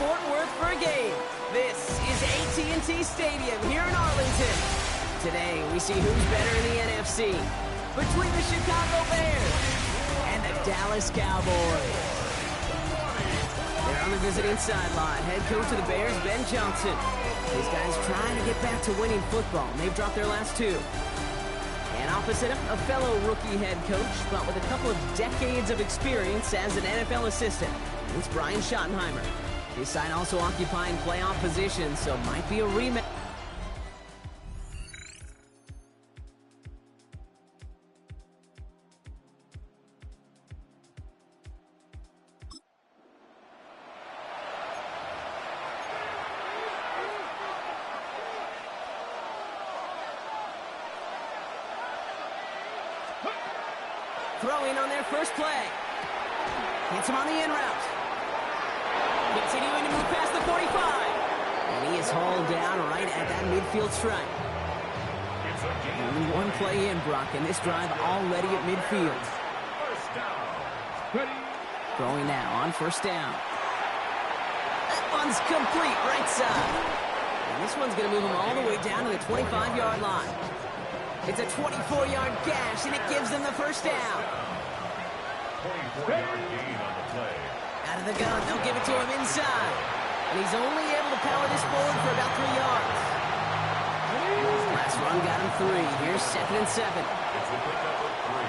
Fort Worth for a game. This is AT&T Stadium here in Arlington. Today, we see who's better in the NFC between the Chicago Bears and the Dallas Cowboys. They're on the visiting sideline. Head coach of the Bears, Ben Johnson. These guys trying to get back to winning football. They've dropped their last two. And opposite him, a fellow rookie head coach, but with a couple of decades of experience as an NFL assistant. It's Brian Schottenheimer. His side also occupying playoff positions, so might be a rematch. Throwing on their first play. Hits him on the in route. Continuing to move past the 45. And he is hauled down right at that midfield stripe. Only one play in, Brock, and this drive already at midfield. Throwing now on first down. That one's complete right side. And this one's going to move him all the way down to the 25-yard line. It's a 24-yard gash, and it gives them the first down. 24-yard gain on the play. Out of the gun, they'll give it to him inside. And he's only able to power this forward for about 3 yards. Last run got him 3. Here's 2nd and 7. It's a pickup of 3.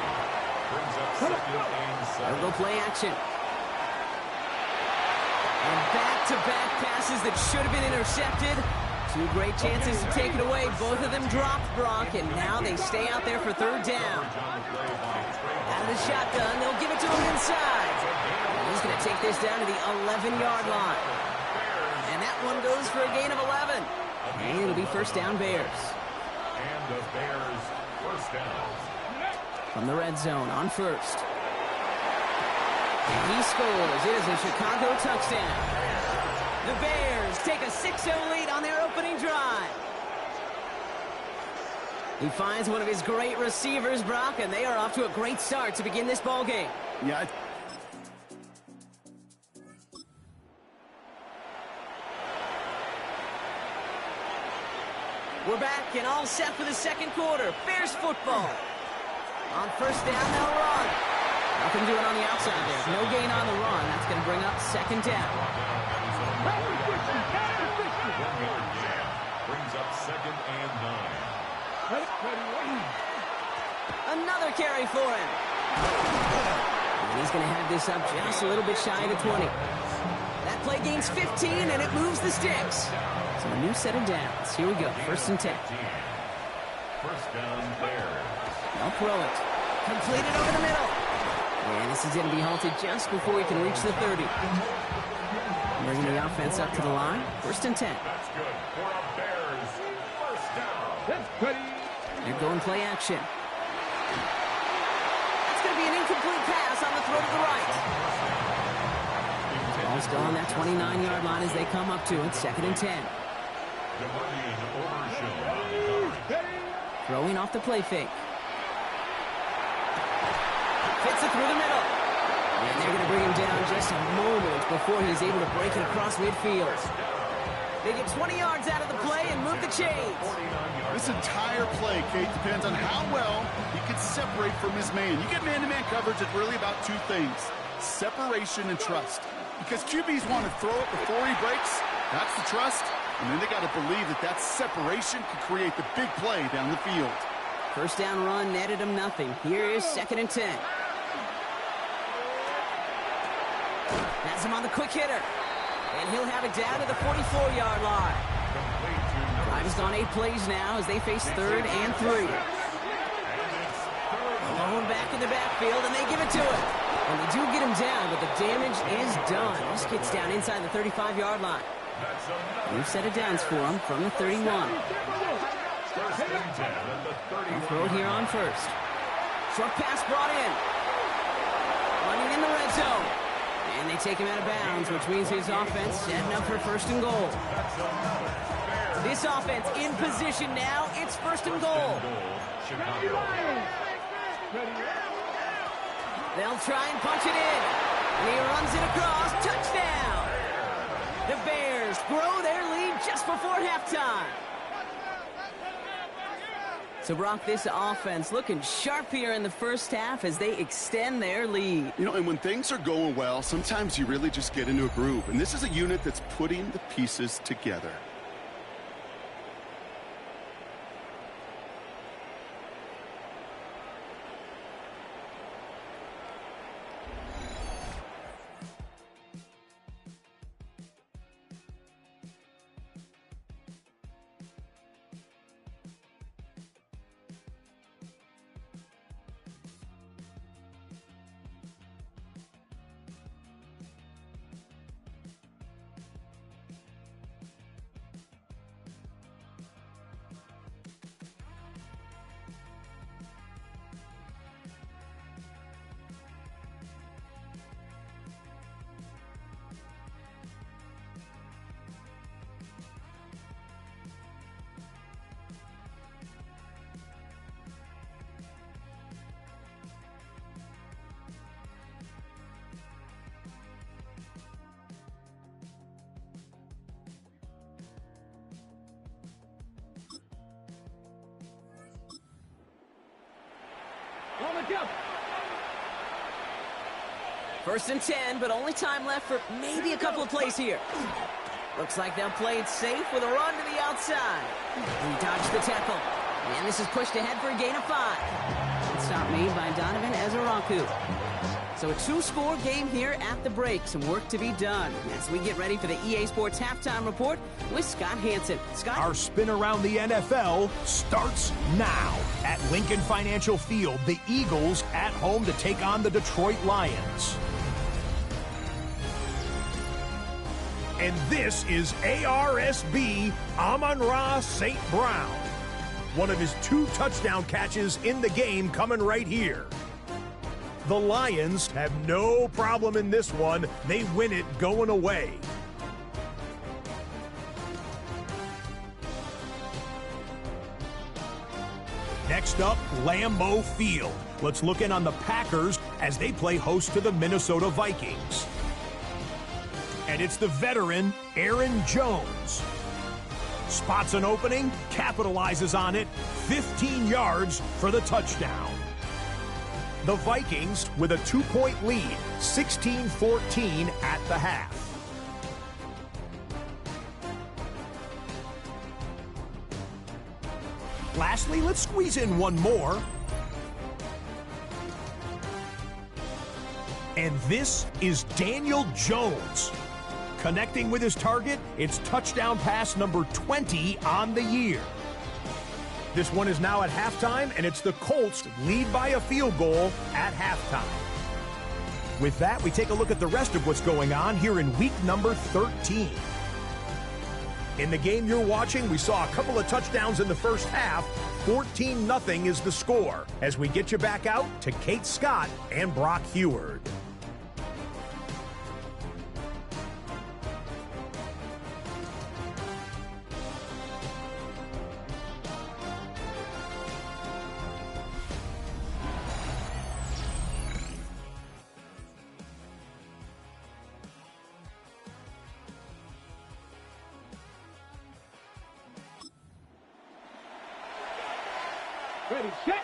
Brings up 2nd and 7. They'll go play action. And back-to-back passes that should have been intercepted. Two great chances to take it away. Both of them dropped, Brock, and now they stay out there for 3rd down. Out of the shotgun, they'll give it to him inside. And he's going to take this down to the 11-yard line. And that one goes for a gain of 11. And it'll be first down Bears. And the Bears first down. From the red zone on first. And he scores. It is a Chicago touchdown. The Bears take a 6-0 lead on their opening drive. He finds one of his great receivers, Brock, and they are off to a great start to begin this ball game. Yeah. We're back and all set for the second quarter. Bears football. On first down, they'll run. Nothing doing on the outside there. No gain on the run. That's going to bring up 2nd down. Brings up 2nd and 9. Another carry for him. And he's going to have this up just a little bit shy of the 20. That play gains 15, and it moves the sticks. So a new set of downs. Here we go. 1st and 10. First down, Bears. They'll throw it. Completed over the middle. And this is going to be halted just before he can reach the 30. Bringing the offense up to the line. 1st and 10. That's good for a Bears first down. They're going play action. That's going to be an incomplete pass on the throw to the right. Ball's still on that 29-yard line as they come up to it. 2nd and 10. Throwing off the play fake. Fits it through the middle. And they're going to bring him down just a moment before he's able to break it across midfield. They get 20 yards out of the play and move the chains. This entire play, Kate, depends on how well he can separate from his man. You get man-to-man coverage, it's really about 2 things. Separation and trust. Because QBs want to throw it before he breaks. That's the trust. And then they got to believe that that separation can create the big play down the field. First down run netted him nothing. Here is 2nd and 10. Has him on the quick hitter. And he'll have it down to the 44-yard line. Drive has gone 8 plays now as they face 3rd and 3. Alone back in the backfield, and they give it to him. And they do get him down, but the damage is done. This gets down inside the 35-yard line. New set of downs for him from the 31. They'll throw it here on first. Short pass brought in. Running in the red zone. And they take him out of bounds, which means his offense setting up for 1st and goal. This offense in position now. It's 1st and goal. They'll try and punch it in. And he runs it across. Touchdown! The Buccaneers grow their lead just before halftime. So, Brock, this offense looking sharp here in the first half as they extend their lead. You know, and when things are going well, sometimes you really just get into a groove. And this is a unit that's putting the pieces together. First and 10, but only time left for maybe a couple of plays here. Looks like they'll play it safe with a run to the outside. He dodged the tackle. And this is pushed ahead for a gain of 5. Stop made by Donovan Ezeraku. So a 2-score game here at the break. Some work to be done as we get ready for the EA Sports Halftime Report with Scott Hanson. Scott? Our spin around the NFL starts now. At Lincoln Financial Field, the Eagles at home to take on the Detroit Lions. And this is ARSB Amon-Ra St. Brown. One of his 2 touchdown catches in the game coming right here. The Lions have no problem in this one. They win it going away. Next up, Lambeau Field. Let's look in on the Packers as they play host to the Minnesota Vikings. And it's the veteran, Aaron Jones. Spots an opening, capitalizes on it, 15 yards for the touchdown. The Vikings with a 2-point lead, 16-14 at the half. Lastly, let's squeeze in one more. And this is Daniel Jones. Connecting with his target, it's touchdown pass number 20 on the year. This one is now at halftime, and it's the Colts lead by a field goal at halftime. With that, we take a look at the rest of what's going on here in week number 13. In the game you're watching, we saw a couple of touchdowns in the first half. 14-0 is the score as we get you back out to Kate Scott and Brock Heward. Ready, set.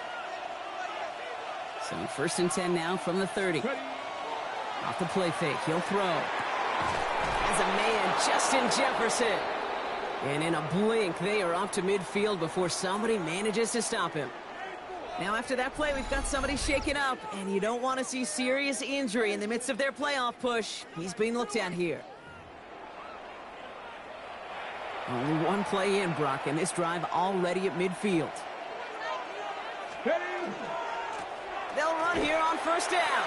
So first and 10 now from the 30. Off the play fake, he'll throw. As a man, Justin Jefferson. And in a blink, they are off to midfield before somebody manages to stop him. Now after that play, we've got somebody shaken up, and you don't want to see serious injury in the midst of their playoff push. He's being looked at here. Only one play in, Brock, and this drive already at midfield. They'll run here on first down.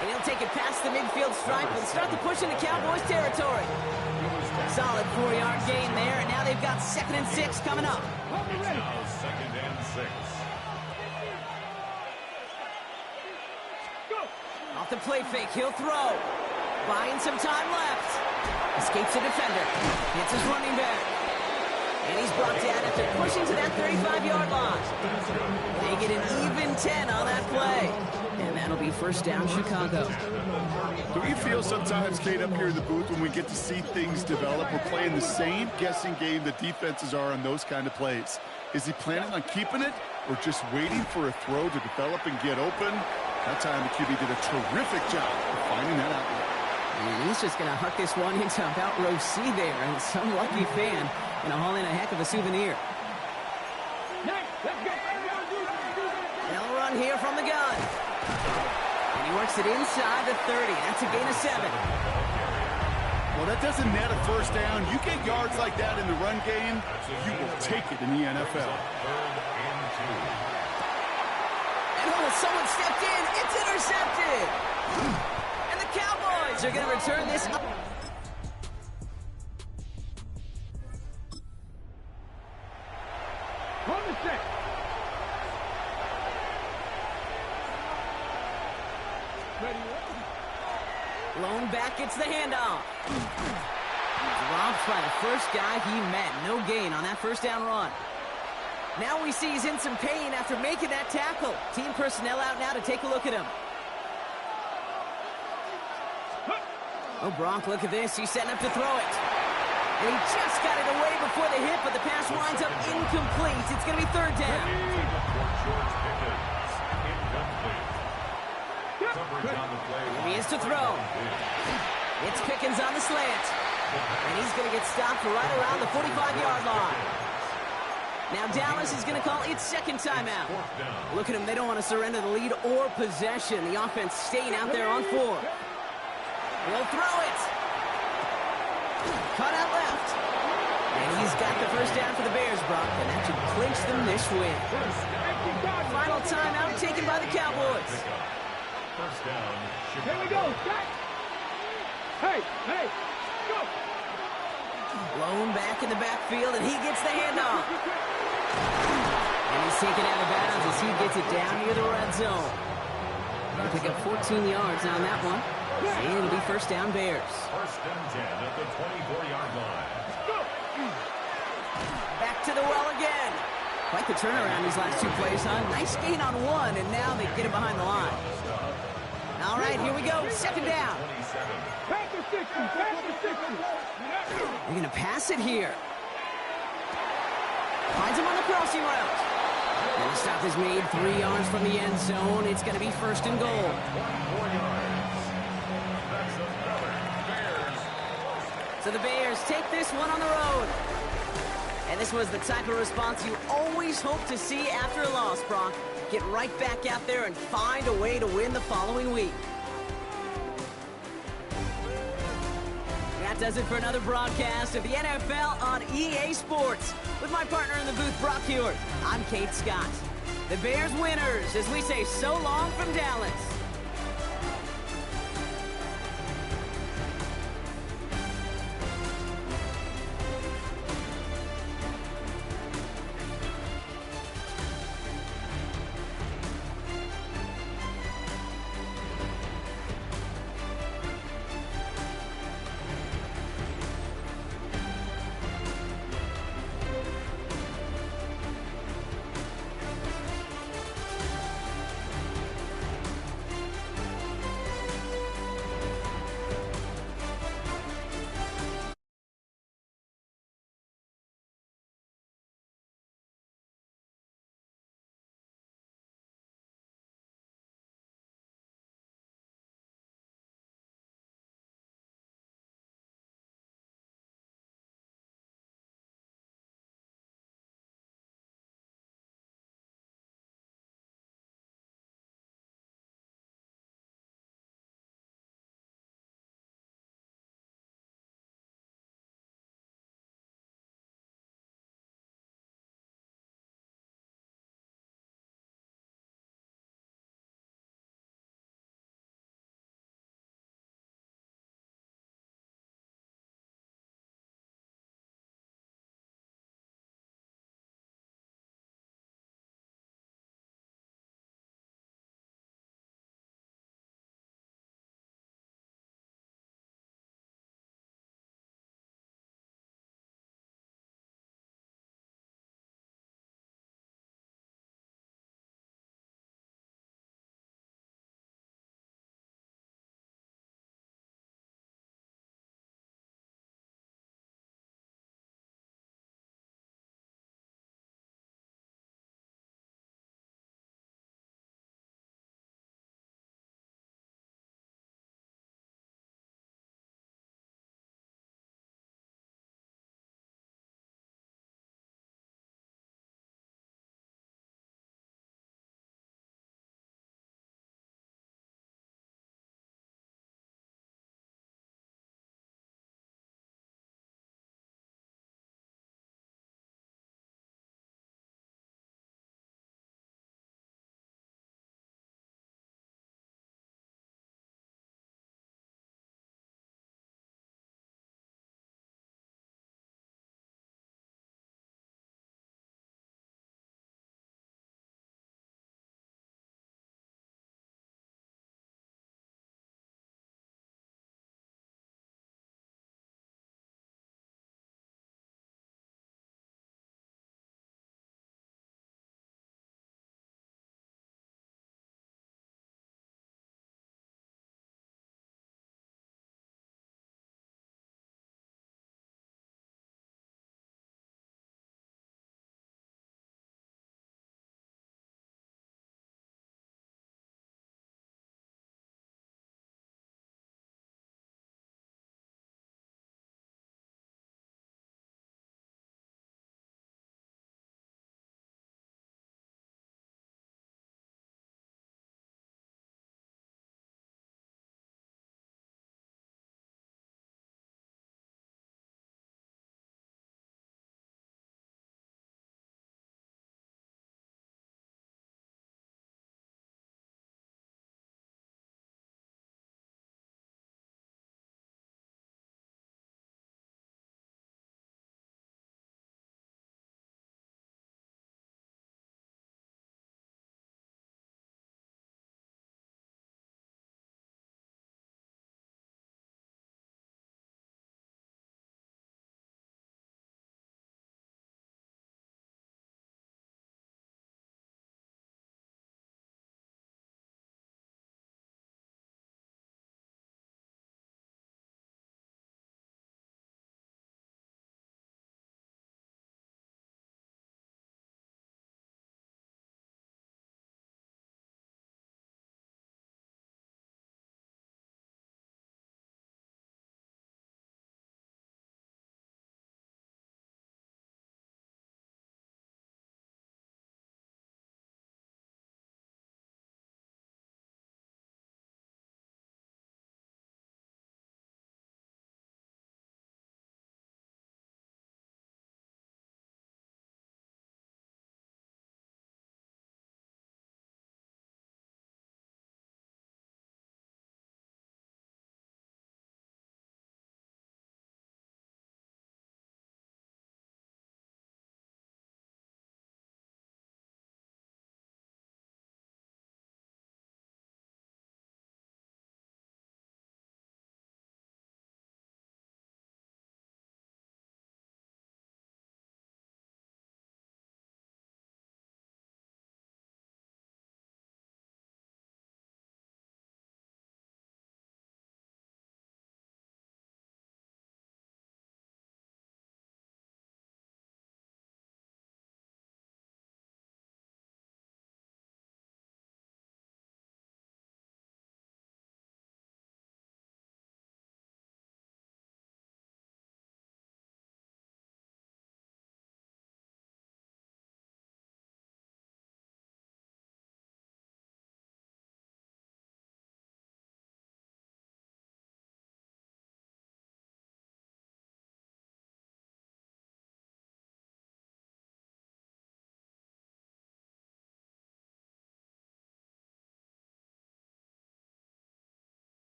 And he'll take it past the midfield stripe and start the push into Cowboys territory. Solid 4-yard gain there, and now they've got 2nd and 6 coming up. It's now 2nd and 6. Off the play fake, he'll throw. Buying some time left. Escapes the defender. Hits his running back. And he's brought down after pushing to that 35-yard line. They get an even 10 on that play. And that'll be first down, Chicago. Do we feel sometimes, Kate, up here in the booth when we get to see things develop? We're playing the same guessing game that defenses are on those kind of plays. Is he planning on keeping it or just waiting for a throw to develop and get open? That time the QB did a terrific job of finding that outlet. And he's just going to huck this one into about row C there. And some lucky fan going to haul in a heck of a souvenir. They'll run here from the gun. And he works it inside the 30. That's a gain of 7. Well, that doesn't net a first down. You get yards like that in the run game, you will take it in the NFL. And someone stepped in. It's intercepted. And the Cowboys are going to return this up. On the set. Ready. Lone back gets the handoff. Dropped by the first guy he met. No gain on that first down run. Now we see he's in some pain after making that tackle. Team personnel out now to take a look at him. Oh, Gronk, look at this. He's setting up to throw it. And he just got it away before the hit, but the pass winds up incomplete. It's going to be third down. Here he is to throw. It's Pickens on the slant. And he's going to get stopped right around the 45-yard line. Now Dallas is going to call its second timeout. Look at them. They don't want to surrender the lead or possession. The offense staying out there on 4. He'll throw it. Cut out left. And he's got the first down for the Bears, Brock, and that should clinch them this win. Final timeout taken by the Cowboys. Here we go. Hey, go. Lone back in the backfield, and he gets the handoff. And he's taken out of bounds as he gets it down near the red zone. He'll pick up 14 yards on that one. And it'll be first down Bears. First and 10 at the 24-yard line. Back to the well again. Quite the turnaround these last 2 plays, huh? Nice gain on 1, and now they get it behind the line. All right, here we go. Second down. Back to 60. They're going to pass it here. Finds him on the crossing route. And the stop is made 3 yards from the end zone. It's going to be first and goal. So the Bears take this one on the road. And this was the type of response you always hope to see after a loss, Brock. Get right back out there and find a way to win the following week. That does it for another broadcast of the NFL on EA Sports. With my partner in the booth, Brock Huard, I'm Kate Scott. The Bears winners as we say so long from Dallas.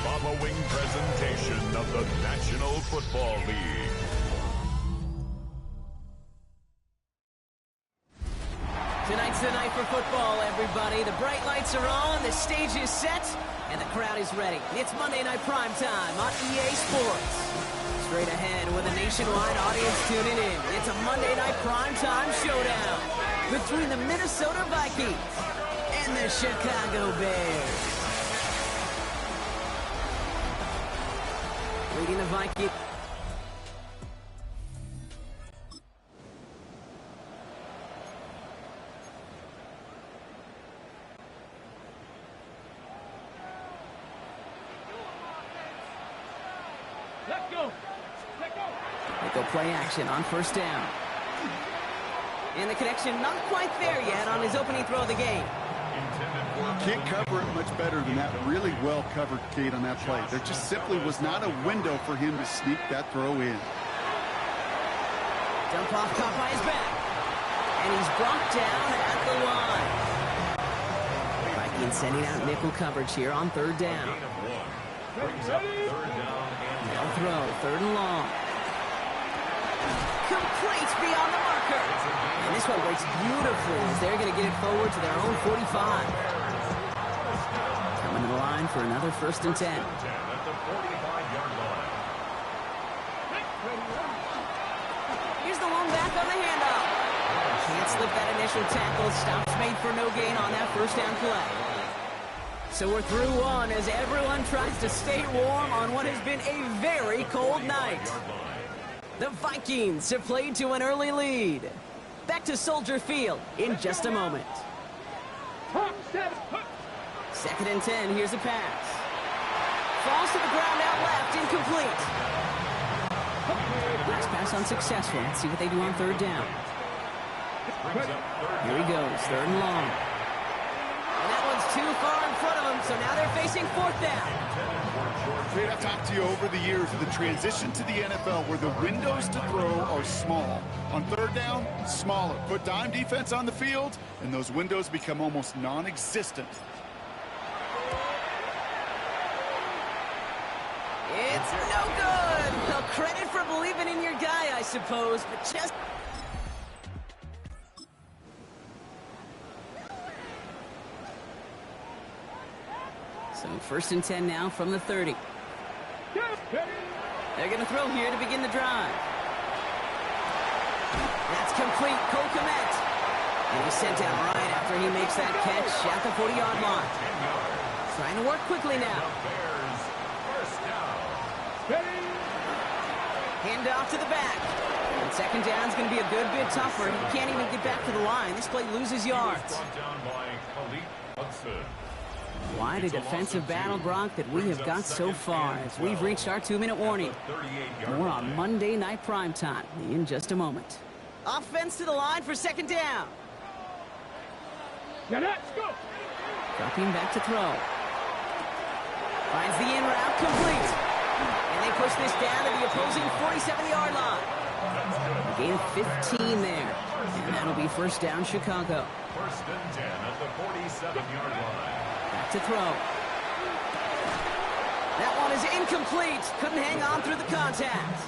following presentation of the National Football League. Tonight's the night for football, everybody. The bright lights are on, the stage is set, and the crowd is ready. It's Monday Night Primetime on EA Sports. Straight ahead with a nationwide audience tuning in. It's a Monday Night Primetime showdown between the Minnesota Vikings and the Chicago Bears. Leading the Vikings. Let go. Let go. They go play action on first down. And the connection not quite there yet on his opening throw of the game. Can't cover it much better than that. Really well covered, Kate, on that play. There just simply was not a window for him to sneak that throw in. Dump off caught by his back. And he's brought down at the line. Vikings sending out nickel coverage here on third down. They'll throw, third and long. Complete beyond the marker. And this one works beautifully as they're going to get it forward to their own 45. Coming to the line for another 1st and 10. Here's the one back on the handoff. Can't slip that initial tackle. Stops made for no gain on that first down play. So we're through one as everyone tries to stay warm on what has been a very cold night. The Vikings have played to an early lead. Back to Soldier Field in just a moment. 2nd and 10, here's a pass. Falls to the ground out left, incomplete. Last pass unsuccessful. Let's see what they do on third down. Here he goes, third and long. And that one's too far in front of him, so now they're facing 4th down. Kate, I've talked to you over the years of the transition to the NFL where the windows to throw are small. On third down, smaller. Put dime defense on the field, and those windows become almost non-existent. It's no good. Well, credit for believing in your guy, I suppose, but just... So 1st and 10 now from the 30. They're going to throw here to begin the drive. That's complete. Cole Kmet. And he's sent down right after he makes that catch at the 40-yard line. Trying to work quickly now. Hand off to the back. And 2nd down is going to be a good bit tougher. He can't even get back to the line. This play loses yards. Quite a defensive battle, Brock, that we have got so far as we've reached our 2-minute warning. More on Monday Night Primetime in just a moment. Offense to the line for 2nd down. Now let's go. Dropping back to throw. Finds the in route complete. And they push this down to the opposing 47-yard line. A gain of 15 there. And that'll be 1st down, Chicago. 1st and 10 at the 47-yard line. Back to throw. That one is incomplete. Couldn't hang on through the contact.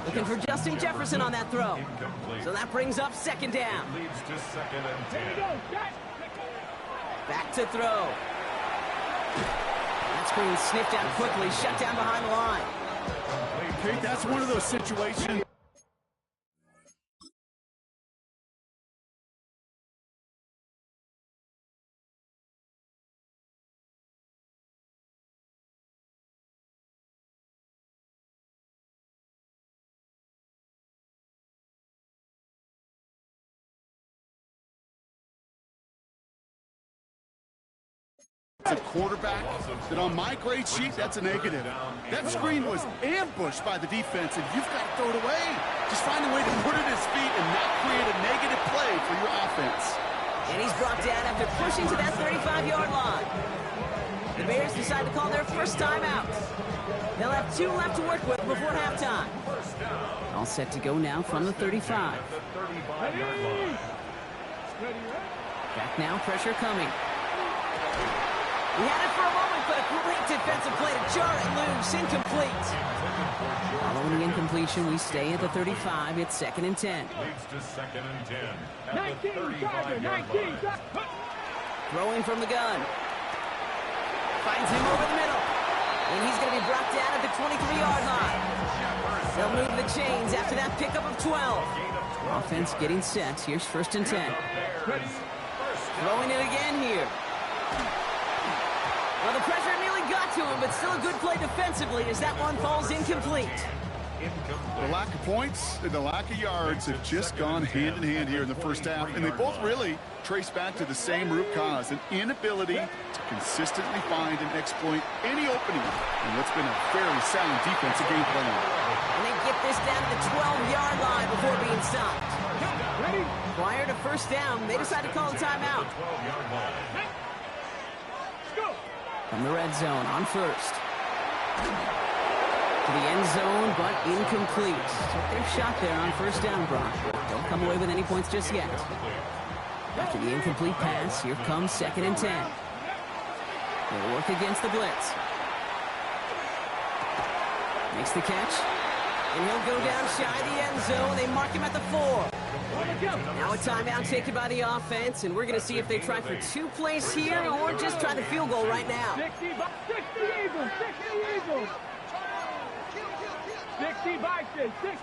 Looking for Justin Jefferson on that throw. So that brings up 2nd down. Leads to 2nd and 10. Back to throw. That screen sniffed out quickly, shut down behind the line. Kate, that's one of those situations. A quarterback that on my grade sheet, that's a negative. That screen was ambushed by the defense, and you've got to throw it away. Just find a way to put it at his feet and not create a negative play for your offense. And he's brought down after pushing to that 35-yard line. The Bears decide to call their first timeout. They'll have 2 left to work with before halftime. All set to go now from the 35. Back now, pressure coming. He had it for a moment, but a great defensive play to jar it loose. Incomplete. Following the incompletion, we stay at the 35. It's 2nd and 10. Leads to 2nd and 10. 19, Tiger, 19. Throwing from the gun. Finds him over the middle. And he's going to be brought down at the 23-yard line. They'll move the chains after that pickup of 12. Offense getting set. Here's 1st and 10. Throwing it again here. Well, the pressure nearly got to him, but still a good play defensively as that one falls incomplete. The lack of points and the lack of yards have just gone hand in hand here in the first half, and they both really trace back to the same root cause, an inability to consistently find and exploit any opening in what's been a very sound defensive game plan. And they get this down to the 12-yard line before being stopped. Ready? Prior to 1st down, they decide to call a timeout. Go. From the red zone on 1st. To the end zone, but incomplete. Took their shot there on 1st down, Brock. Don't come away with any points just yet. After the incomplete pass, here comes 2nd and 10. They'll work against the blitz. Makes the catch. And he'll go down shy of the end zone. They mark him at the 4. Now a timeout taken by the offense, and we're going to see if they try for 2 plays here or just try the field goal right now. 60 Eagles, 60 Eagles. 60 Bison, 60.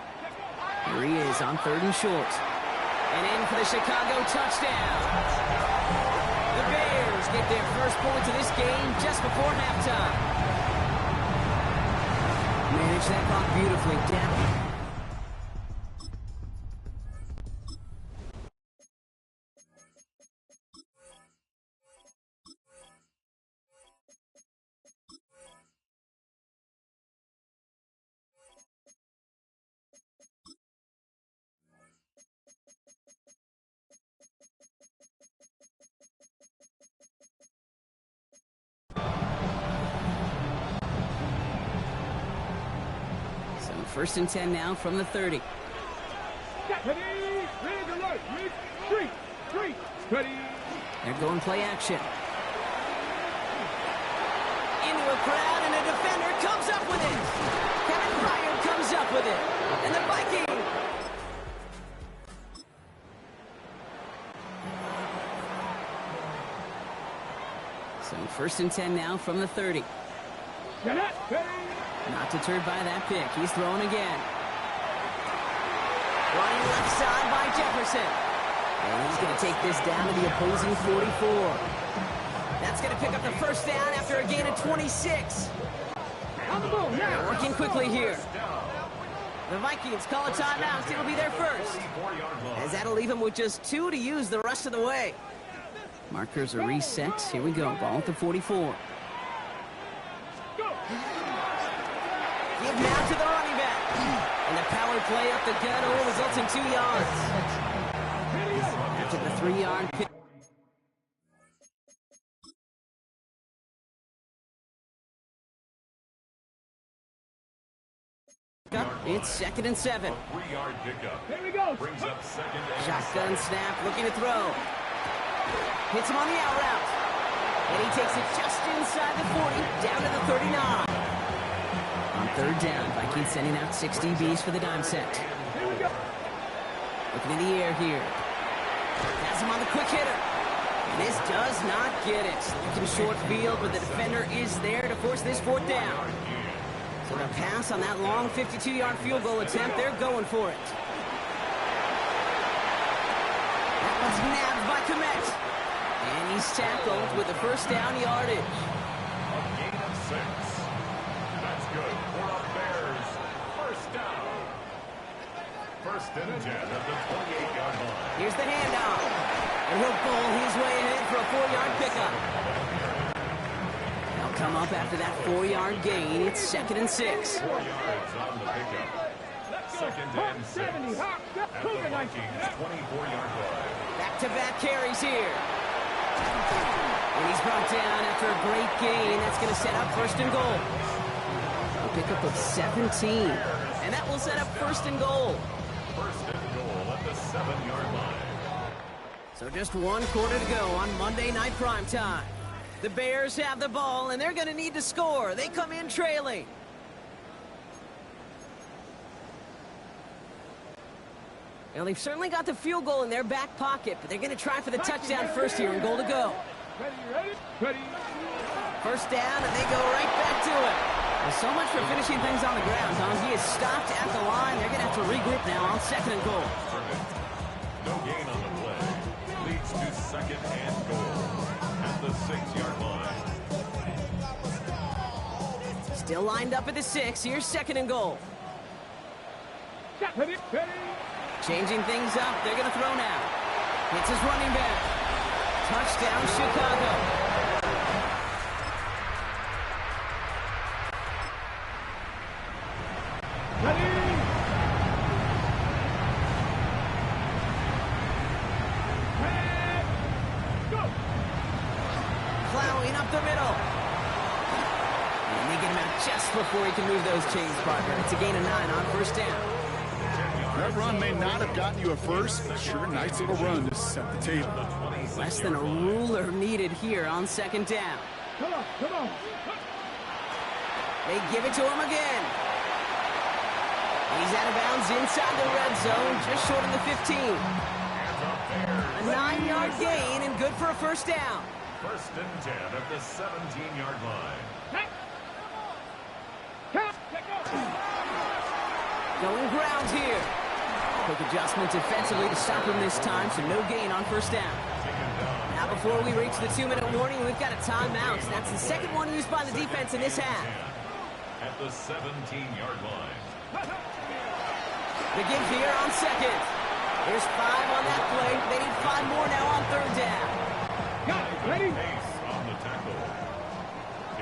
Here he is on 3rd and short. And in for the Chicago touchdown. The Bears get their first points of this game just before halftime. Manage that clock beautifully. Down. So 1st and 10 now from the 30. Ready? Red alert. Red. Three. Ready? They're going play action. Into a crowd, and a defender comes up with it. Kevin Pryor comes up with it. And the Vikings. So 1st and 10 now from the 30. Get it. Ready? Not deterred by that pick. He's throwing again. Running left side by Jefferson. And he's going to take this down to the opposing 44. That's going to pick up the 1st down after a gain of 26. On the move now. Working quickly here. The Vikings call a timeout. It'll be their first. As that'll leave them with just 2 to use the rest of the way. Markers are reset. Here we go. Ball at the 44. Give now to the running back. And the power play up the gut results in 2 yards. After the 3-yard pick. It's 2nd and 7. 3-yard pickup. Here we go. Brings up 2nd and Shotgun snap, looking to throw. Hits him on the out route. And he takes it just inside the 40, down to the 39. On 3rd down, Vikings sending out 6 DBs for the dime set. Here we go. Looking in the air here. Has him on the quick hitter. And this does not get it. Looking short field, but the defender is there to force this 4th down. So the pass on that long 52-yard field goal attempt, they're going for it. That one's nabbed by Kmet. And he's tackled with the 1st down yardage. a gain of 6. That's good for the Bears. 1st down. 1st and 10 at the 28-yard line. Here's the handoff. And he'll bowl his way ahead for a 4-yard pickup. They'll come up after that 4-yard gain. It's 2nd and 6. 4 yards on the pickup. 2nd and 6. 70. Hawk. At the Vikings 24-yard line. Back-to-back carries here. And he's brought down after a great gain. That's going to set up 1st and goal. A pickup of 17. And that will set up 1st and goal. 1st and goal at the 7-yard line. So just 1 quarter to go on Monday Night Primetime. The Bears have the ball, and they're going to need to score. They come in trailing. Now, they've certainly got the field goal in their back pocket, but they're going to try for the touchdown first here and goal to go. Ready. First down, and they go right back to it. Well, so much for finishing things on the ground, Tom. He is stopped at the line. They're going to have to regroup now on second and goal. No gain on the play. Leads to second and goal at the 6-yard line. Still lined up at the 6. Here's second and goal. Ready. Changing things up. They're going to throw now. It's his running back. Touchdown, Chicago. Plowing up the middle. And they get him out just before he can move those chains, partner. It's a gain of 9 on first down. That run may not have gotten you a first, but sure, nice little run to set the table. Less than a ruler needed here on second down. Come on. They give it to him again. He's out of bounds inside the red zone, just short of the 15. A 9-yard gain and good for a first down. First and 10 at the 17-yard line. Going ground here. Quick adjustment defensively to stop him this time, so no gain on first down. Now before we reach the 2-minute warning, we've got a timeout. That's the second one used by the defense in this half. At the 17-yard line. The give here on second. There's 5 on that play. They need 5 more now on third down. Ready. Pace on the tackle.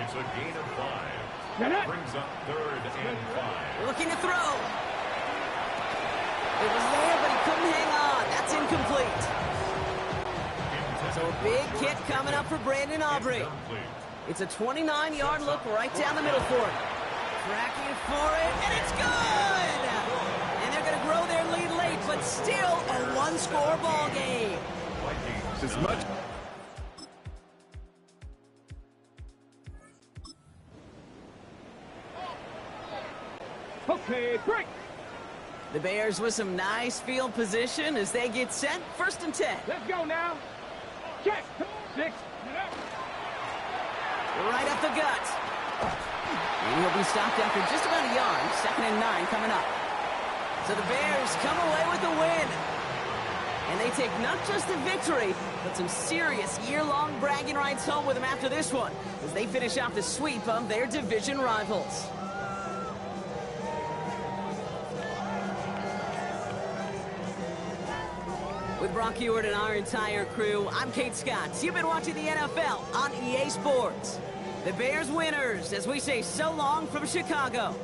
It's a gain of 5. Get it. Brings up third and 5. Looking to throw. It was there, but he couldn't hang on. That's incomplete. So a big kick coming up for Brandon Aubrey. It's a 29-yard look right down the middle for him. Tracking for it, and it's good! And they're going to grow their lead late, but still a one-score ball game. As much. Okay, break. The Bears with some nice field position as they get set. First and 10. Let's go now. Check. 6. Right up the gut. And he'll be stopped after just about a yard. Second and 9 coming up. So the Bears come away with the win. And they take not just the victory, but some serious year-long bragging rights home with them after this one, as they finish off the sweep of their division rivals. With Brock Ewart and our entire crew, I'm Kate Scott. You've been watching the NFL on EA Sports. The Bears winners, as we say so long from Chicago.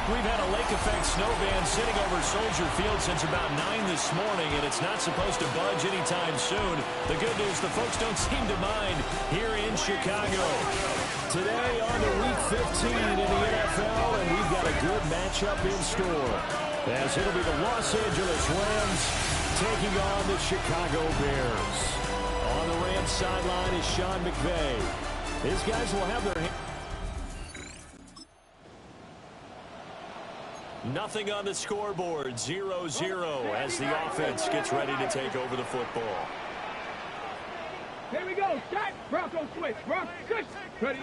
We've had a lake effect snow band sitting over Soldier Field since about 9 this morning, and it's not supposed to budge anytime soon. The good news, the folks don't seem to mind here in Chicago. Today on to Week 15 in the NFL, and we've got a good matchup in store, as it'll be the Los Angeles Rams taking on the Chicago Bears. On the Rams sideline is Sean McVay. These guys will have their hands. Nothing on the scoreboard, 0-0 as the offense gets ready to take over the football. Here we go. Shot. Bronco switch. Bronco switch. Ready.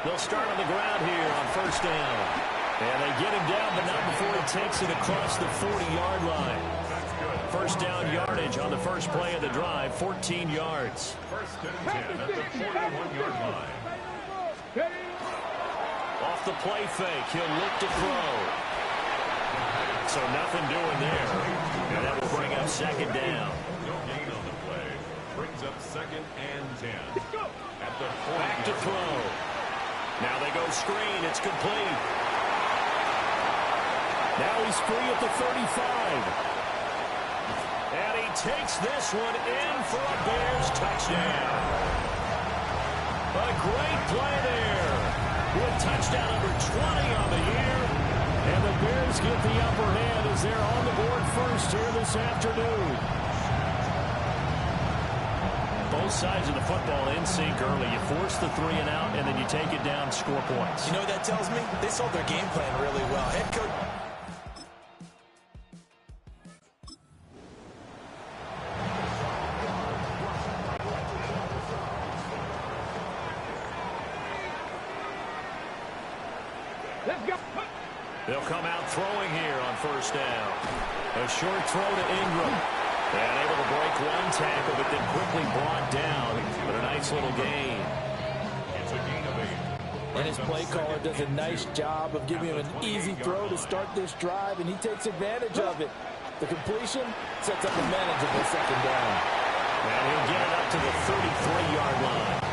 They'll start on the ground here on first down. And they get him down, but not before he takes it across the 40-yard line. First down yardage on the first play of the drive, 14 yards. First and 10 at the 41-yard line. Off the play fake, he'll look to throw. So nothing doing there. And that will bring up second down. No gain on the play. Brings up second and 10. At the Back to throw. Now they go screen. It's complete. Now he's free at the 35. And he takes this one in for a Bears touchdown. A great play there. With touchdown number 20 on the year. And the Bears get the upper hand as they're on the board first here this afternoon. Both sides of the football in sync early. You force the 3 and out, and then you take it down, score points. You know what that tells me? They sold their game plan really well. Head coach. Let's go. They'll come out throwing here on first down. A short throw to Ingram. And able to break one tackle, but then quickly brought down. But a nice little gain. It's a gain of 8. And his play caller does a nice job of giving him an easy throw to start this drive, and he takes advantage of it. The completion sets up a manageable second down. And he'll get it up to the 33-yard line.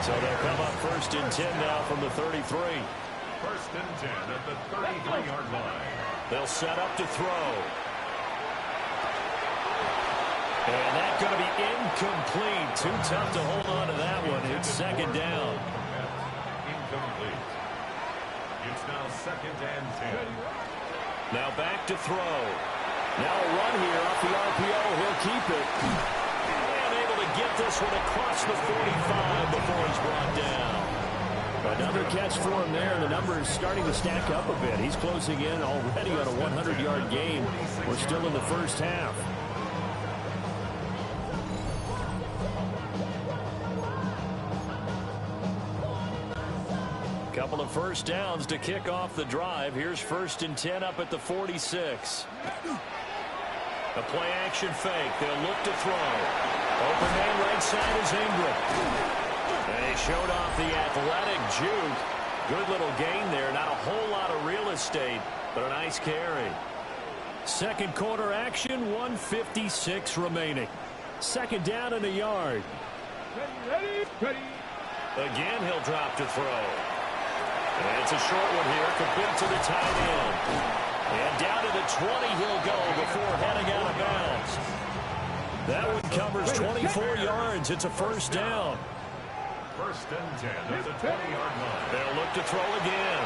So they'll come up first and 10 now from the 33. First and 10 at the 33-yard line. They'll set up to throw. And that's going to be incomplete. Too tough to hold on to that one. It's second down. Incomplete. It's now second and 10. Now back to throw. Now a run here off the RPO. He'll keep it. And able to get this one across the 45 before he's brought down. Another catch for him there. The numbers starting to stack up a bit. He's closing in already on a 100-yard game. We're still in the first half. Couple of first downs to kick off the drive. Here's first and 10 up at the 46. A play action fake. They'll look to throw. Open man right side is Ingram. And he showed off the athletic juke. Good little gain there. Not a whole lot of real estate, but a nice carry. Second quarter action, 1:56 remaining. Second down and a yard. Ready. Again, he'll drop to throw. And it's a short one here, complete to the tight end. And down to the 20 he'll go before heading out of bounds. That one covers 24 yards. It's a first down. First and 10 at the 20-yard line. They'll look to throw again.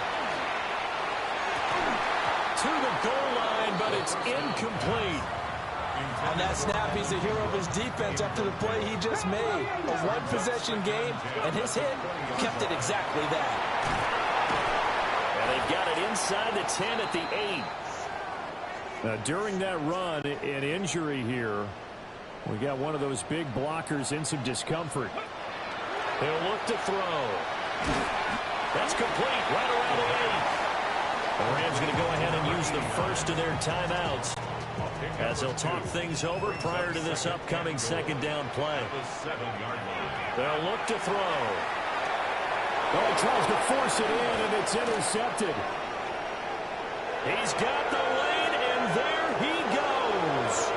To the goal line, but it's incomplete. On that snap, he's a hero of his defense after the play he just made. A one-possession game, and his hit kept it exactly that. And they've got it inside the 10 at the 8. During that run, an injury here. We got one of those big blockers in some discomfort. He'll look to throw. That's complete right around the 8. The Rams going to go ahead and use the first of their timeouts as they'll talk things over prior to this upcoming second down play. They'll look to throw. Oh, he tries to force it in, and it's intercepted. He's got the lane, and there he goes.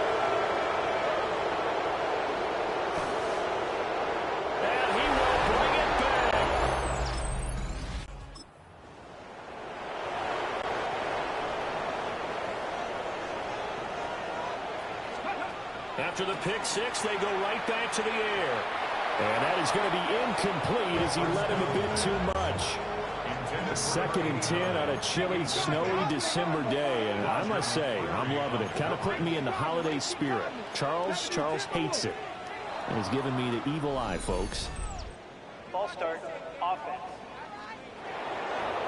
And he will bring it back. After the pick six, they go right back to the air. And that is going to be incomplete as he led him a bit too much. 2nd and 10 on a chilly, snowy December day. And I must say, I'm loving it. Kind of putting me in the holiday spirit. Charles hates it. And he's giving me the evil eye, folks. Ball start, offense.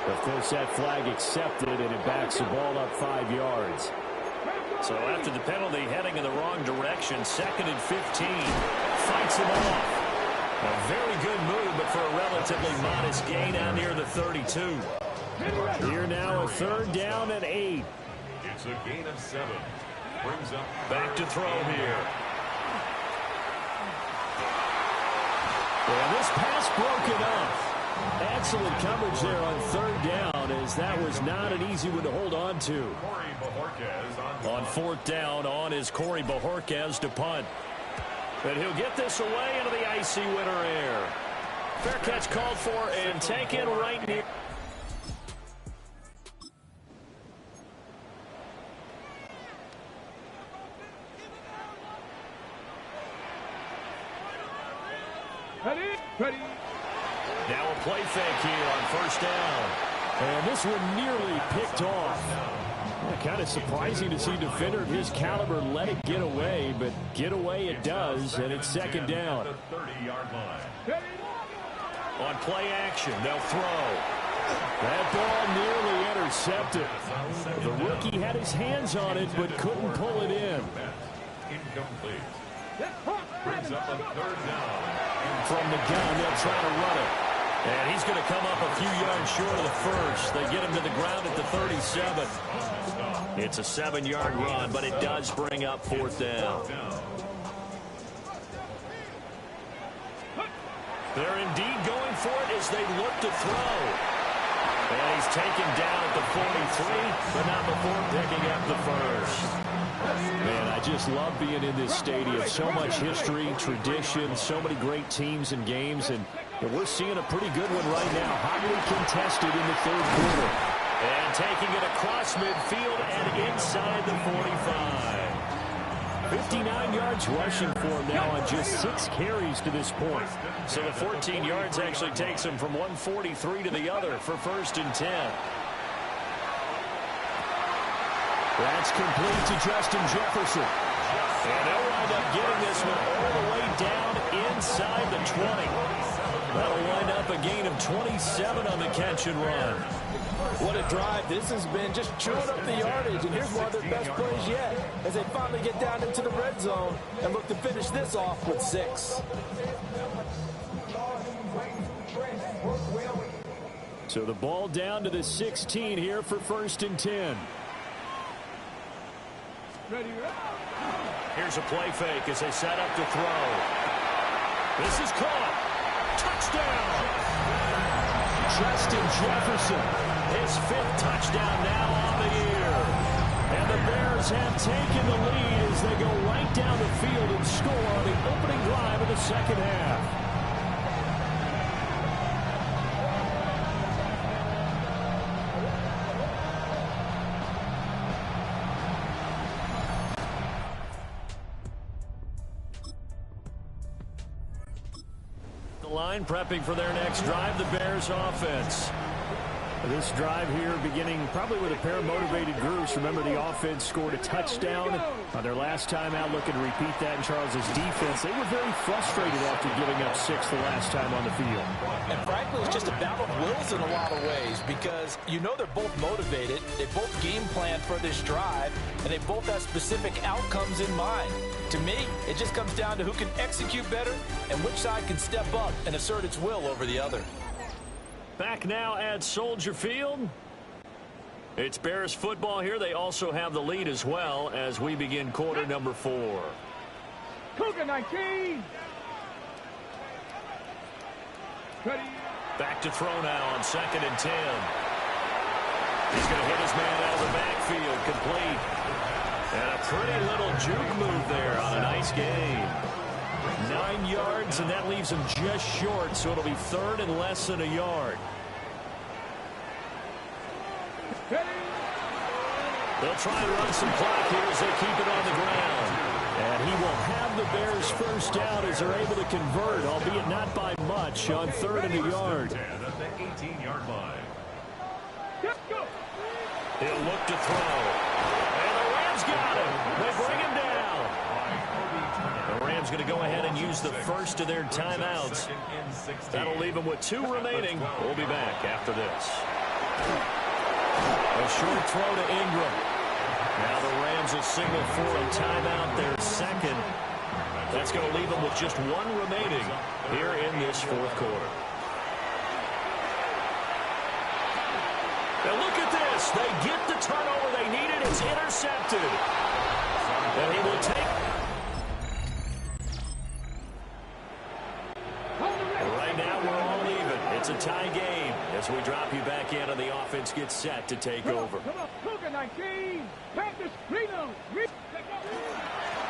Of course, that flag accepted, and it backs the ball up 5 yards. So after the penalty, heading in the wrong direction, 2nd and 15. Fights him off. A very good move, but for a relatively modest gain out near the 32. Here now, a 3rd down and 8. It's a gain of 7. Brings up back to throw here. And this pass broken up. Excellent coverage there on 3rd down, as that was not an easy one to hold on to. On 4th down, on is Corey Bojorquez to punt. But he'll get this away into the icy winter air. Fair catch called for and taken right near. Ready. Now a play fake here on 1st down. And this one nearly picked off. Yeah, kind of surprising to see a defender of his caliber let it get away, but get away it does, and it's 2nd down. On play action, they'll throw. That ball nearly intercepted. The rookie had his hands on it, but couldn't pull it in. Incomplete. Brings up a 3rd down. From the gun, they'll try to run it. And he's going to come up a few yards short of the first. They get him to the ground at the 37. It's a 7-yard run, but it does bring up 4th down. They're indeed going for it as they look to throw. And he's taken down at the 43, but not before picking up the first. Man, I just love being in this stadium. So much history, tradition, so many great teams and games, and we're seeing a pretty good one right now. Hotly contested in the 3rd quarter. And taking it across midfield and inside the 45. 59 yards rushing for him now on just 6 carries to this point. So the 14 yards actually takes him from 143 to the other for 1st and 10. That's complete to Justin Jefferson. And they'll wind up getting this one all the way down inside the 20. That'll wind up a gain of 27 on the catch and run. What a drive this has been, just chewing up the yardage. And here's one of their best plays yet as they finally get down into the red zone and look to finish this off with 6. So the ball down to the 16 here for 1st and 10. Here's a play fake as they set up to throw. This is caught. Touchdown! Justin Jefferson, his 5th touchdown now on the year. And the Bears have taken the lead as they go right down the field and score on the opening drive of the 2nd half. Line prepping for their next drive, the Bears offense. This drive here beginning probably with a pair of motivated groups. Remember, the offense scored a touchdown on their last time out, looking to repeat that in Charles's defense. They were very frustrated after giving up 6 the last time on the field. And frankly, it's just a battle of wills in a lot of ways because you know they're both motivated, they both game plan for this drive, and they both have specific outcomes in mind. To me, it just comes down to who can execute better and which side can step up and assert its will over the other. Back now at Soldier Field. It's Bears football here. They also have the lead as well as we begin quarter number 4. Cougar 19. Ready. Back to throw now on 2nd and 10. He's going to hit his man out of the backfield. Complete. And a pretty little juke move there on a nice gain. 9 yards, and that leaves him just short, so it'll be 3rd and less than a yard. They'll try and run some clock here as they keep it on the ground. And he will have the Bears first down as they're able to convert, albeit not by much, on 3rd and a yard. 10 at the 18-yard line. He'll look to throw. And the Rams got him. They bring him down. The Rams going to go ahead and use the first of their timeouts. That'll leave them with 2 remaining. We'll be back after this. A short throw to Ingram. Now the Rams will signal for a timeout, their second. That's going to leave them with just 1 remaining here in this 4th quarter. Now look at this. They get the turnover they needed. It's intercepted. And he will take. Right now we're all even. It's a tie game as we drop you back in and the offense gets set to take over.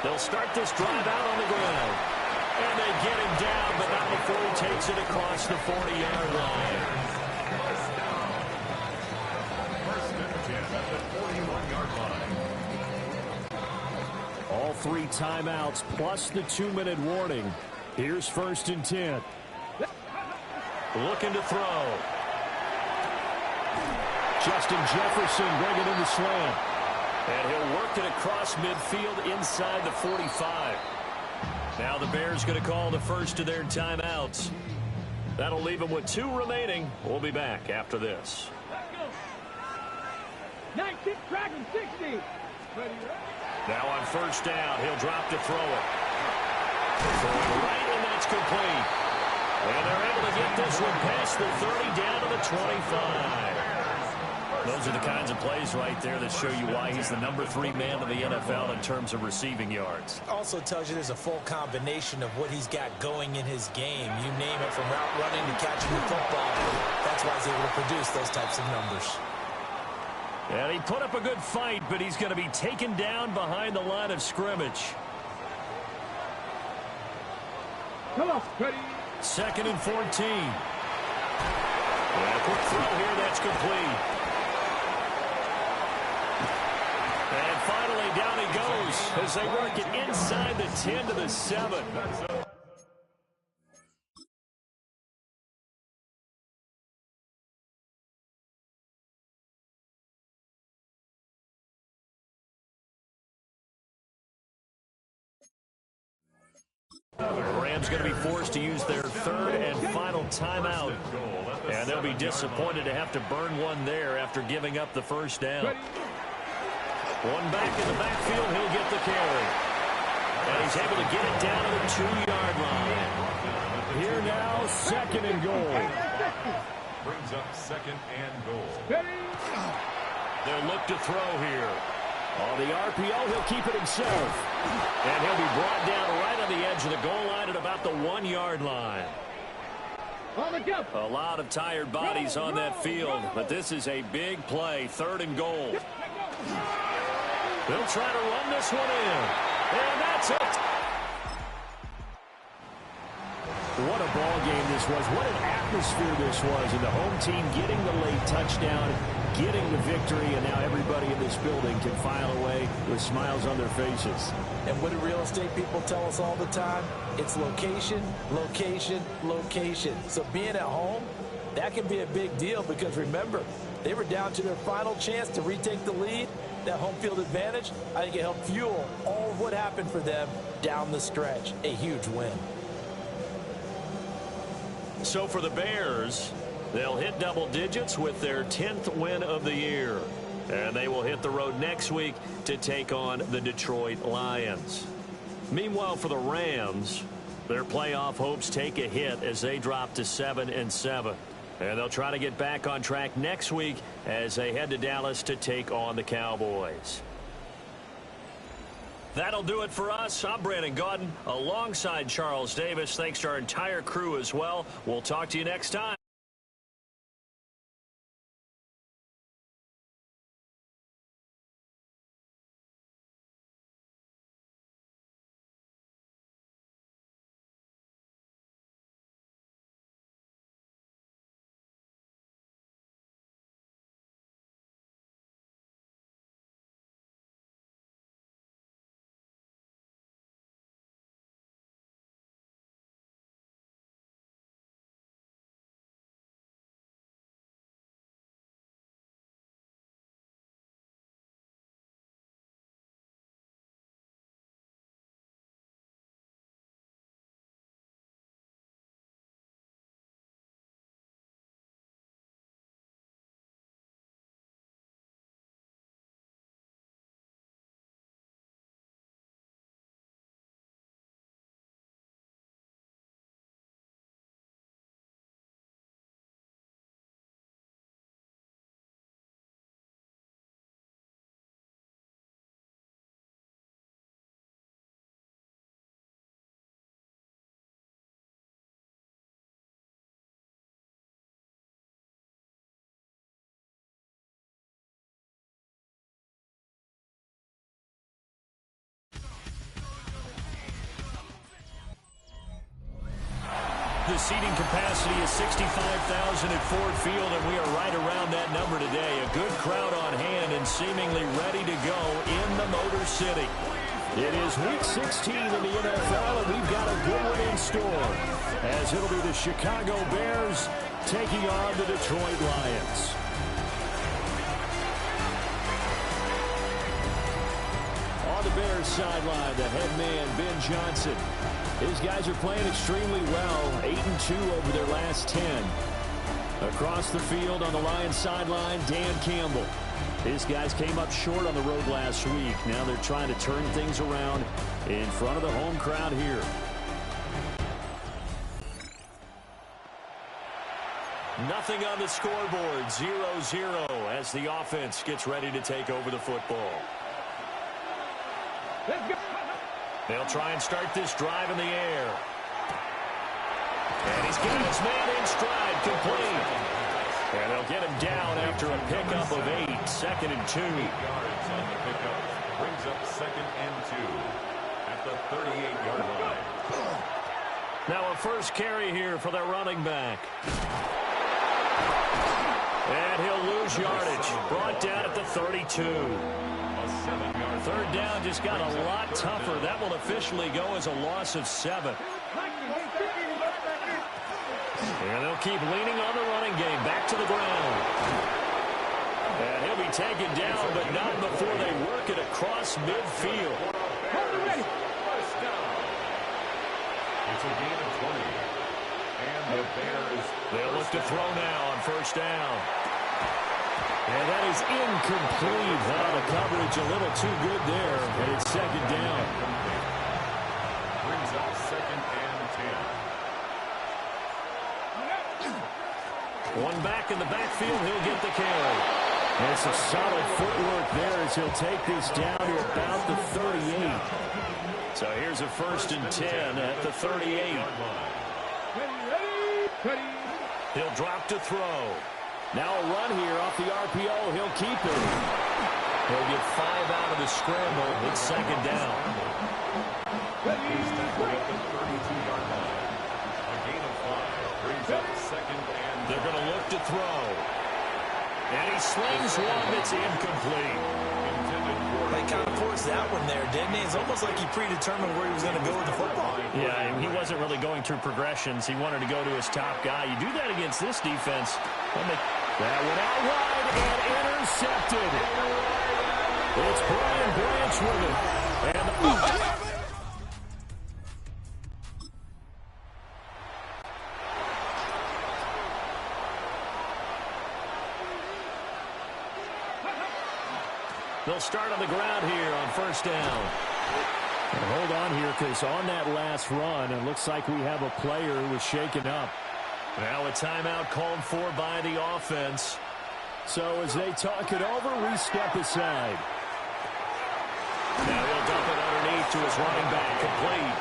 They'll start this drive out on the ground. And they get him down, but not before he takes it across the 40-yard line. First and 10 at the 41-yard line. All 3 timeouts plus the 2-minute warning. Here's 1st and 10. Looking to throw. Justin Jefferson bringing in the slant. And he'll work it across midfield inside the 45. Now the Bears going to call the first of their timeouts. That'll leave them with 2 remaining. We'll be back after this. 19 tracking 60. Now on 1st down, he'll drop to throw it. Throwing right, and that's complete. And they're able to get this one past the 30 down to the 25. Those are the kinds of plays right there that show you why he's the number 3 man in the NFL in terms of receiving yards. Also tells you there's a full combination of what he's got going in his game. You name it, from route running to catching the football. That's why he's able to produce those types of numbers. And he put up a good fight, but he's going to be taken down behind the line of scrimmage. Come on, ready. 2nd and 14. And a quick throw here, that's complete. And finally, down he goes as they work it inside the 10 to the 7. The Rams going to be forced to use their 3rd and final timeout. And they'll be disappointed to have to burn one there after giving up the first down. One back in the backfield, he'll get the carry. And he's able to get it down to the 2-yard line. Here now, 2nd and goal. Brings up 2nd and goal. They'll look to throw here. On the RPO, he'll keep it himself. And he'll be brought down right on the edge of the goal line at about the 1-yard line. A lot of tired bodies on that field, but this is a big play, 3rd and goal. They'll try to run this one in. And that's it. What a ball game this was. What an atmosphere this was. And the home team getting the late touchdown, getting the victory, and now everybody in this building can file away with smiles on their faces. And what do real estate people tell us all the time? It's location, location, location. So being at home, that can be a big deal because, remember, they were down to their final chance to retake the lead. That home field advantage, I think it helped fuel all of what happened for them down the stretch. A huge win. So for the Bears, they'll hit double digits with their 10th win of the year. And they will hit the road next week to take on the Detroit Lions. Meanwhile, for the Rams, their playoff hopes take a hit as they drop to 7-7. And they'll try to get back on track next week as they head to Dallas to take on the Cowboys. That'll do it for us. I'm Brandon Gaudin alongside Charles Davis. Thanks to our entire crew as well. We'll talk to you next time. The seating capacity is 65,000 at Ford Field, and we are right around that number today. A good crowd on hand and seemingly ready to go in the Motor City. It is Week 16 in the NFL, and we've got a good one in store, as it'll be the Chicago Bears taking on the Detroit Lions. On the Bears sideline, the head man, Ben Johnson. His guys are playing extremely well, 8-2 over their last 10. Across the field on the Lions sideline, Dan Campbell. His guys came up short on the road last week. Now they're trying to turn things around in front of the home crowd here. Nothing on the scoreboard, 0-0 as the offense gets ready to take over the football. Let's go. They'll try and start this drive in the air. And he's got his man in stride, complete. And they'll get him down after a pickup of 8, 2nd and 2. 8 yards on the pickup. Brings up 2nd and 2 at the 38-yard line. Now a first carry here for their running back. And he'll lose yardage. Brought down at the 32. Third down just got a lot tougher. That will officially go as a loss of 7. And they'll keep leaning on the running game. Back to the ground. And he'll be taken down, but not before they work it across midfield. First down. It's a gain of 20. And the Bears. They'll look to throw now on first down. And that is incomplete. The coverage a little too good there, and it's 2nd down. Brings up 2nd and 10. One back in the backfield, he'll get the carry. And some solid footwork there as he'll take this down to about the 38. So here's a 1st and 10 at the 38. He'll drop to throw. Now a run here off the RPO. He'll keep it. He'll get 5 out of the scramble. It's 2nd down. He's tackled at the 32-yard line. A gain of 5 brings up 2nd and 10. They're going to look to throw. And he slings one that's incomplete. They kind of forced that one there, didn't he? It's almost like he predetermined where he was going to go with the football. Yeah, he wasn't really going through progressions. He wanted to go to his top guy. You do that against this defense. That went out wide and intercepted. It's Brian Branch with it. And they'll start on the ground here on first down. And hold on here, because on that last run, it looks like we have a player who was shaken up. Now a timeout called for by the offense. So as they talk it over, we step aside. Now he'll dump it underneath to his running back, complete.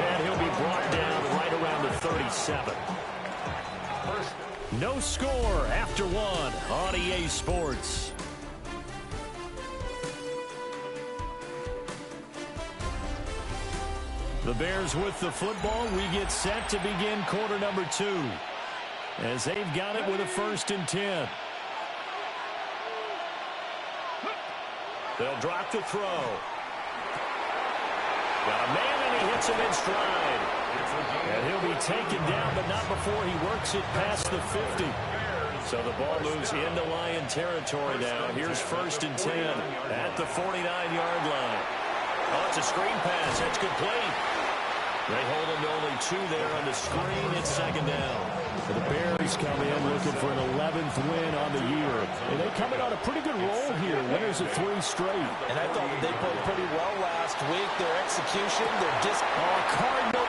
And he'll be brought down right around the 37. No score after 1 on EA Sports. The Bears with the football. We get set to begin quarter number 2. As they've got it with a 1st and 10. They'll drop to throw. Got a man and he hits him in stride. And he'll be taken down, but not before he works it past the 50. So the ball moves into Lion territory now. Here's 1st and 10 at the 49-yard line. Oh, it's a screen pass. That's complete. They hold him to only 2 there on the screen. It's 2nd down. The Bears come in looking for an 11th win on the year. And they come in on a pretty good roll here. Winners of 3 straight. And I thought that they played pretty well last week. Their execution, their Cardinal.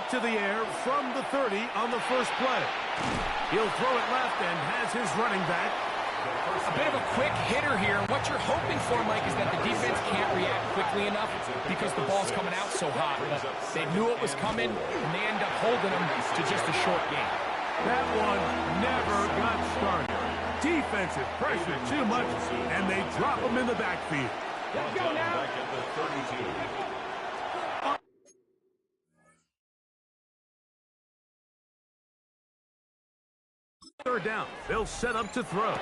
to the air from the 30 on the first play. He'll throw it left and has his running back. A bit of a quick hitter here. What you're hoping for, Mike, is that the defense can't react quickly enough because the ball's coming out so hot. But they knew it was coming, and they end up holding them to just a short game. That one never got started. Defensive pressure too much, and they drop him in the backfield. Let's go now. Back at the 32. Third down. They'll set up to throw.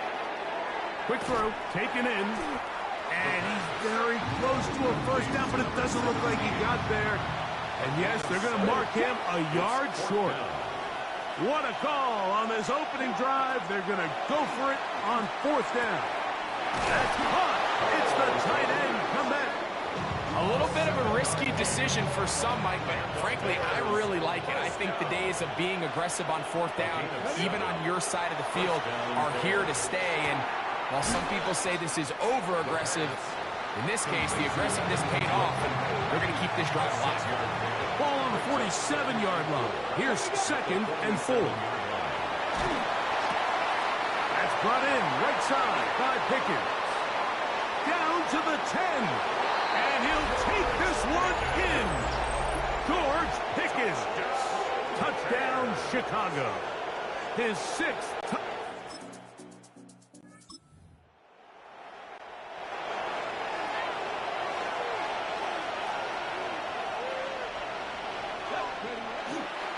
Quick throw, taken in. And he's very close to a first down, but it doesn't look like he got there. And yes, they're going to mark him a yard short. What a call on this opening drive. They're going to go for it on fourth down. That's caught. It's the tight end comeback. A little bit of a risky decision for some, Mike, but frankly, I really like it. I think the days of being aggressive on fourth down, even on your side of the field, are here to stay. And while some people say this is over-aggressive, in this case, the aggressiveness paid off, and they're going to keep this drive alive. Ball on the 47-yard line. Here's 2nd and 4. That's brought in right side by Pickens. Down to the 10. And he'll take this one in. George Pickens. Touchdown, Chicago. His 6th.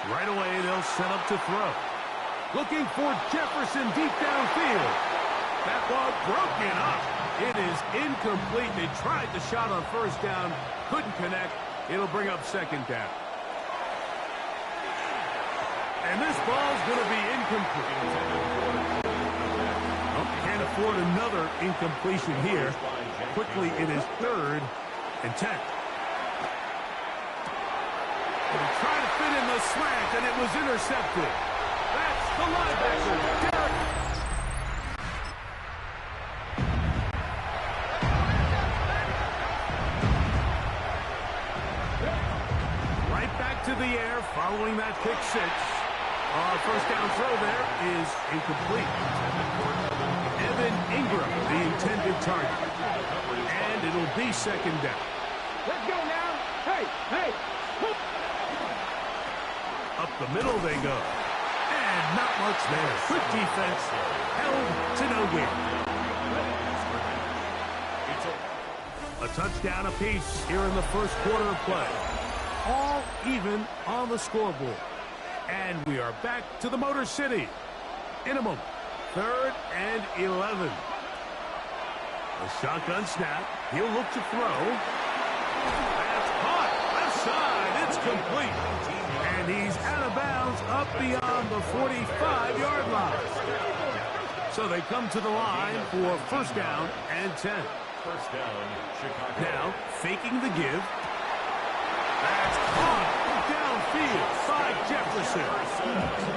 Right away, they'll set up to throw. Looking for Jefferson deep downfield. That ball broken up. It is incomplete. They tried the shot on first down. Couldn't connect. It'll bring up 2nd down. And this ball's going to be incomplete. Oh, can't afford another incompletion here. Quickly, it is 3rd and 10. And he tried to fit in the slant, and it was intercepted. That's the linebacker, Derek. Right back to the air following that pick 6. First down throw there is incomplete. Evan Ingram, the intended target. And it'll be 2nd down. Let's go now. Hey, hey. Up the middle they go. And not much there. Good defense. Held to no gain. A touchdown apiece here in the first quarter of play. All even on the scoreboard. And we are back to the Motor City. In a moment. 3rd and 11. A shotgun snap. He'll look to throw. That's caught. Left side. It's complete. And he's out of bounds up beyond the 45-yard line. So they come to the line for first down and 10. First down, Chicago. Now, faking the give. That's caught downfield by Jefferson.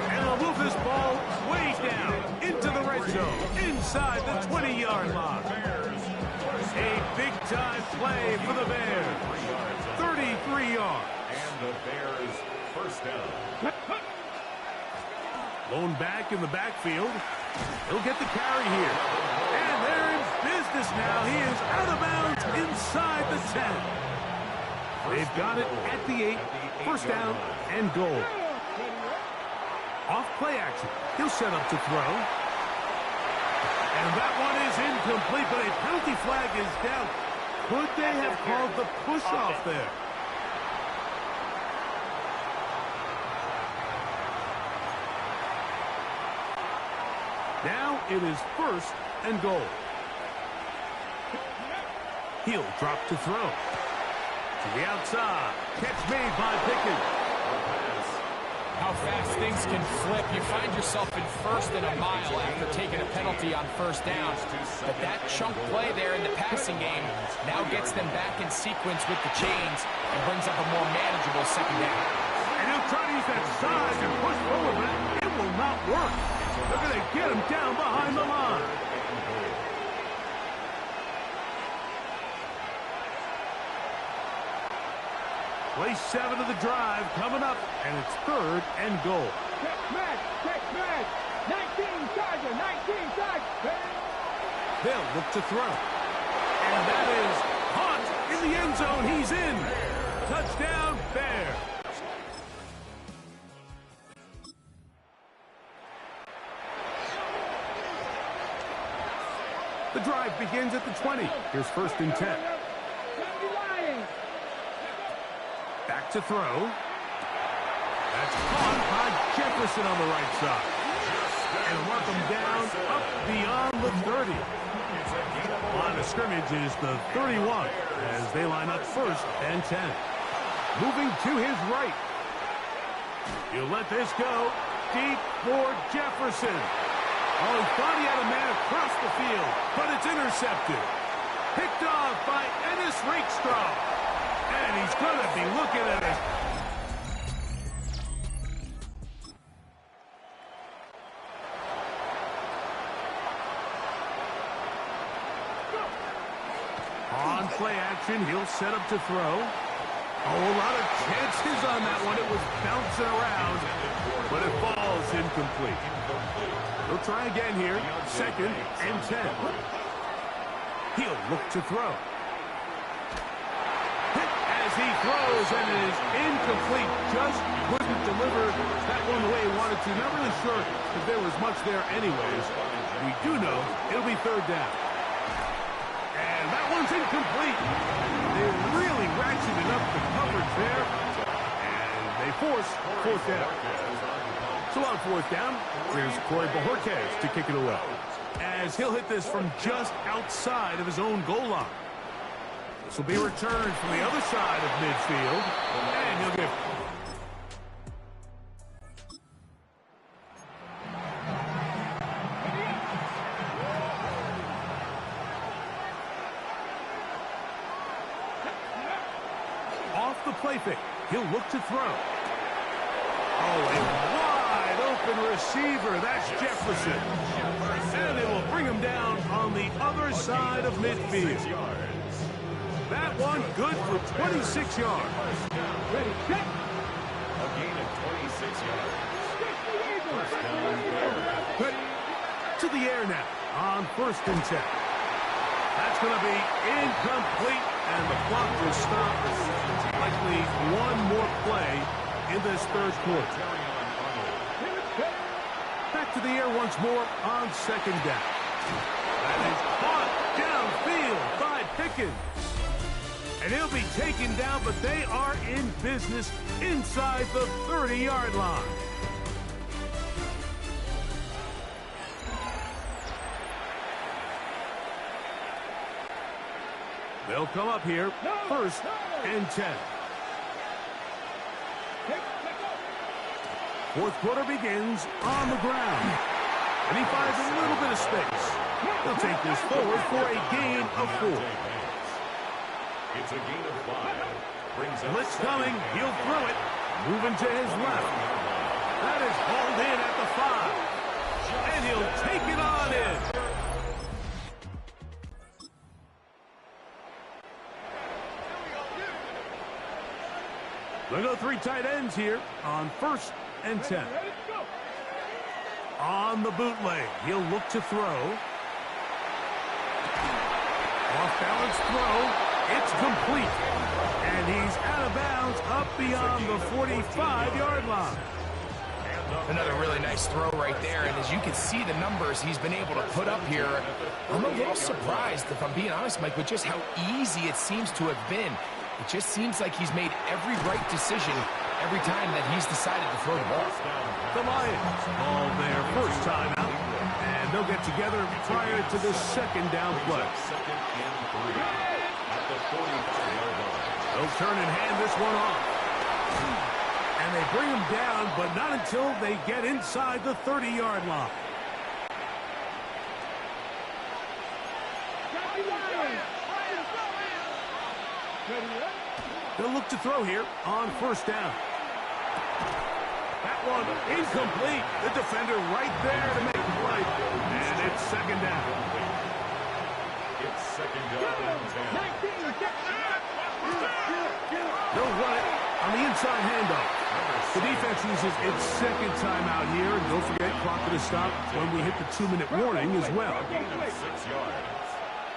And they'll move this ball way down into the red zone, inside the 20-yard line. A big-time play for the Bears. 33 yards. And the Bears first down. Lone back in the backfield. He'll get the carry here. And they're in business now. He is out of bounds inside the 10. They've got it at the 8. First down and goal. Off play action. He'll set up to throw. And that one is incomplete, but a penalty flag is down. Could they have called the push-off there? Now it is 1st and goal. He'll drop to throw. To the outside. Catch made by Pickens. How fast things can flip. You find yourself in 1st and a mile after taking a penalty on first down. But that chunk play there in the passing game now gets them back in sequence with the chains and brings up a more manageable 2nd down. And he'll try to use that size and push forward, but it will not work. They're going to get him down behind the line. Play 7 of the drive coming up, and it's 3rd and goal. Check match. 19 Charger, 19 Charger. They'll look to throw. And that is caught in the end zone. He's in. Touchdown, Bears. The drive begins at the 20. Here's 1st and 10. Back to throw. That's caught by Jefferson on the right side. And mark him down up beyond the 30. Line of scrimmage is the 31 as they line up 1st and 10. Moving to his right. He'll let this go deep for Jefferson. Oh, he thought he had a man across the field, but it's intercepted. Picked off by Ennis Rakestraw. And he's going to be looking at it. On play action, he'll set up to throw. Oh, a lot of chances on that one. It was bouncing around, but it falls incomplete. He'll try again here. 2nd and 10. He'll look to throw. Hit as he throws, and it is incomplete. Just couldn't deliver that one the way he wanted to. Not really sure if there was much there anyways. We do know it'll be 3rd down. And that one's incomplete. They really ratcheted up the coverage there. And they force 4th down. So on 4th down, here's Corey Bojorquez to kick it away. As he'll hit this from just outside of his own goal line. This will be returned from the other side of midfield. And he'll get... Off the play fake, he'll look to throw. Oh, a wide open receiver. That's Jefferson. And they will bring him down on the other side of midfield. That one good for 26 yards. A gain of 26 yards. First down, Bears. To the air now on 1st and 10. That's going to be incomplete, and the clock will stop. Likely one more play in this 3rd quarter. Back to the air once more on 2nd down. That is caught downfield by Pickens. And he'll be taken down, but they are in business inside the 30-yard line. They'll come up here, 1st and 10. 4th quarter begins on the ground. And he finds a little bit of space. He'll take this forward for a gain of 4. It's a gain of 5. Blitz coming. He'll throw it. Moving to his left. That is hauled in at the 5. And he'll take it on in. They'll go 3 tight ends here on 1st and 10. On the bootleg, he'll look to throw. Off-balance throw. It's complete. And he's out of bounds up beyond the 45-yard line. Another really nice throw right there, and as you can see the numbers he's been able to put up here, I'm a little surprised, if I'm being honest, Mike, with just how easy it seems to have been. It just seems like he's made every right decision every time that he's decided to throw the ball. The Lions all their first time out, and they'll get together prior to the 2nd down play. They'll turn and hand this one off. And they bring him down, but not until they get inside the 30-yard line. They'll look to throw here on 1st down. That one incomplete. The defender right there to make the play. And it's 2nd down. It's 2nd down and 10. They'll run it on the inside handoff. The defense uses its second timeout here. And don't forget, clock to stop when we hit the 2-minute warning as well. A gain of 6 yards.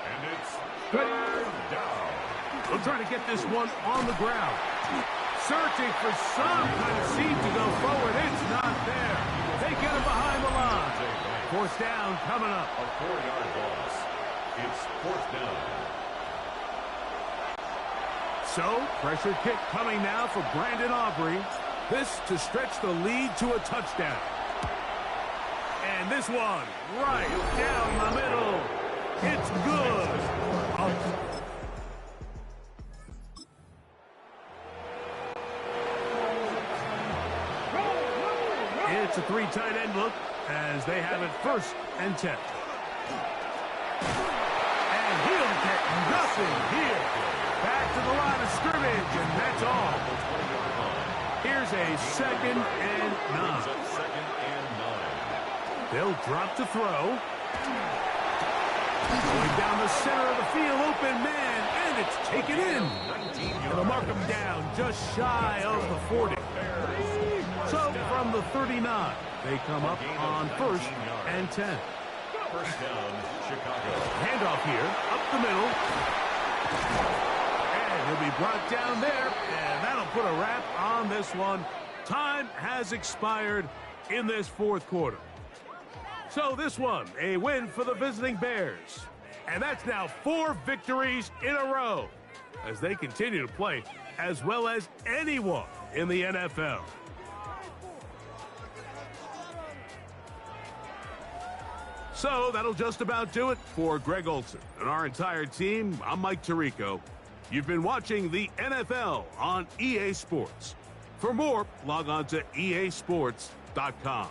And it's third down. They'll try to get this one on the ground. Searching for some kind of seed to go forward. It's not there. They get him behind the line. Fourth down coming up. A 4-yard loss. It's fourth down. So, pressure kick coming now for Brandon Aubrey. This to stretch the lead to a touchdown. And this one right down the middle. It's good. It's a 3 tight end look as they have it 1st and 10. And he'll get nothing here. Back to the line of scrimmage, and that's all. Here's a 2nd and 9. They'll drop to throw. Going down the center of the field, open man, and it's taken in. It'll mark him down just shy of the 40. So from the 39, they come up on 1st and 10. First down, Chicago. Handoff here, up the middle. And he'll be brought down there, and that'll put a wrap on this one. Time has expired in this 4th quarter. So this one, a win for the visiting Bears. And that's now 4 victories in a row as they continue to play as well as anyone in the NFL. So that'll just about do it for Greg Olsen and our entire team. I'm Mike Tirico. You've been watching the NFL on EA Sports. For more, log on to easports.com.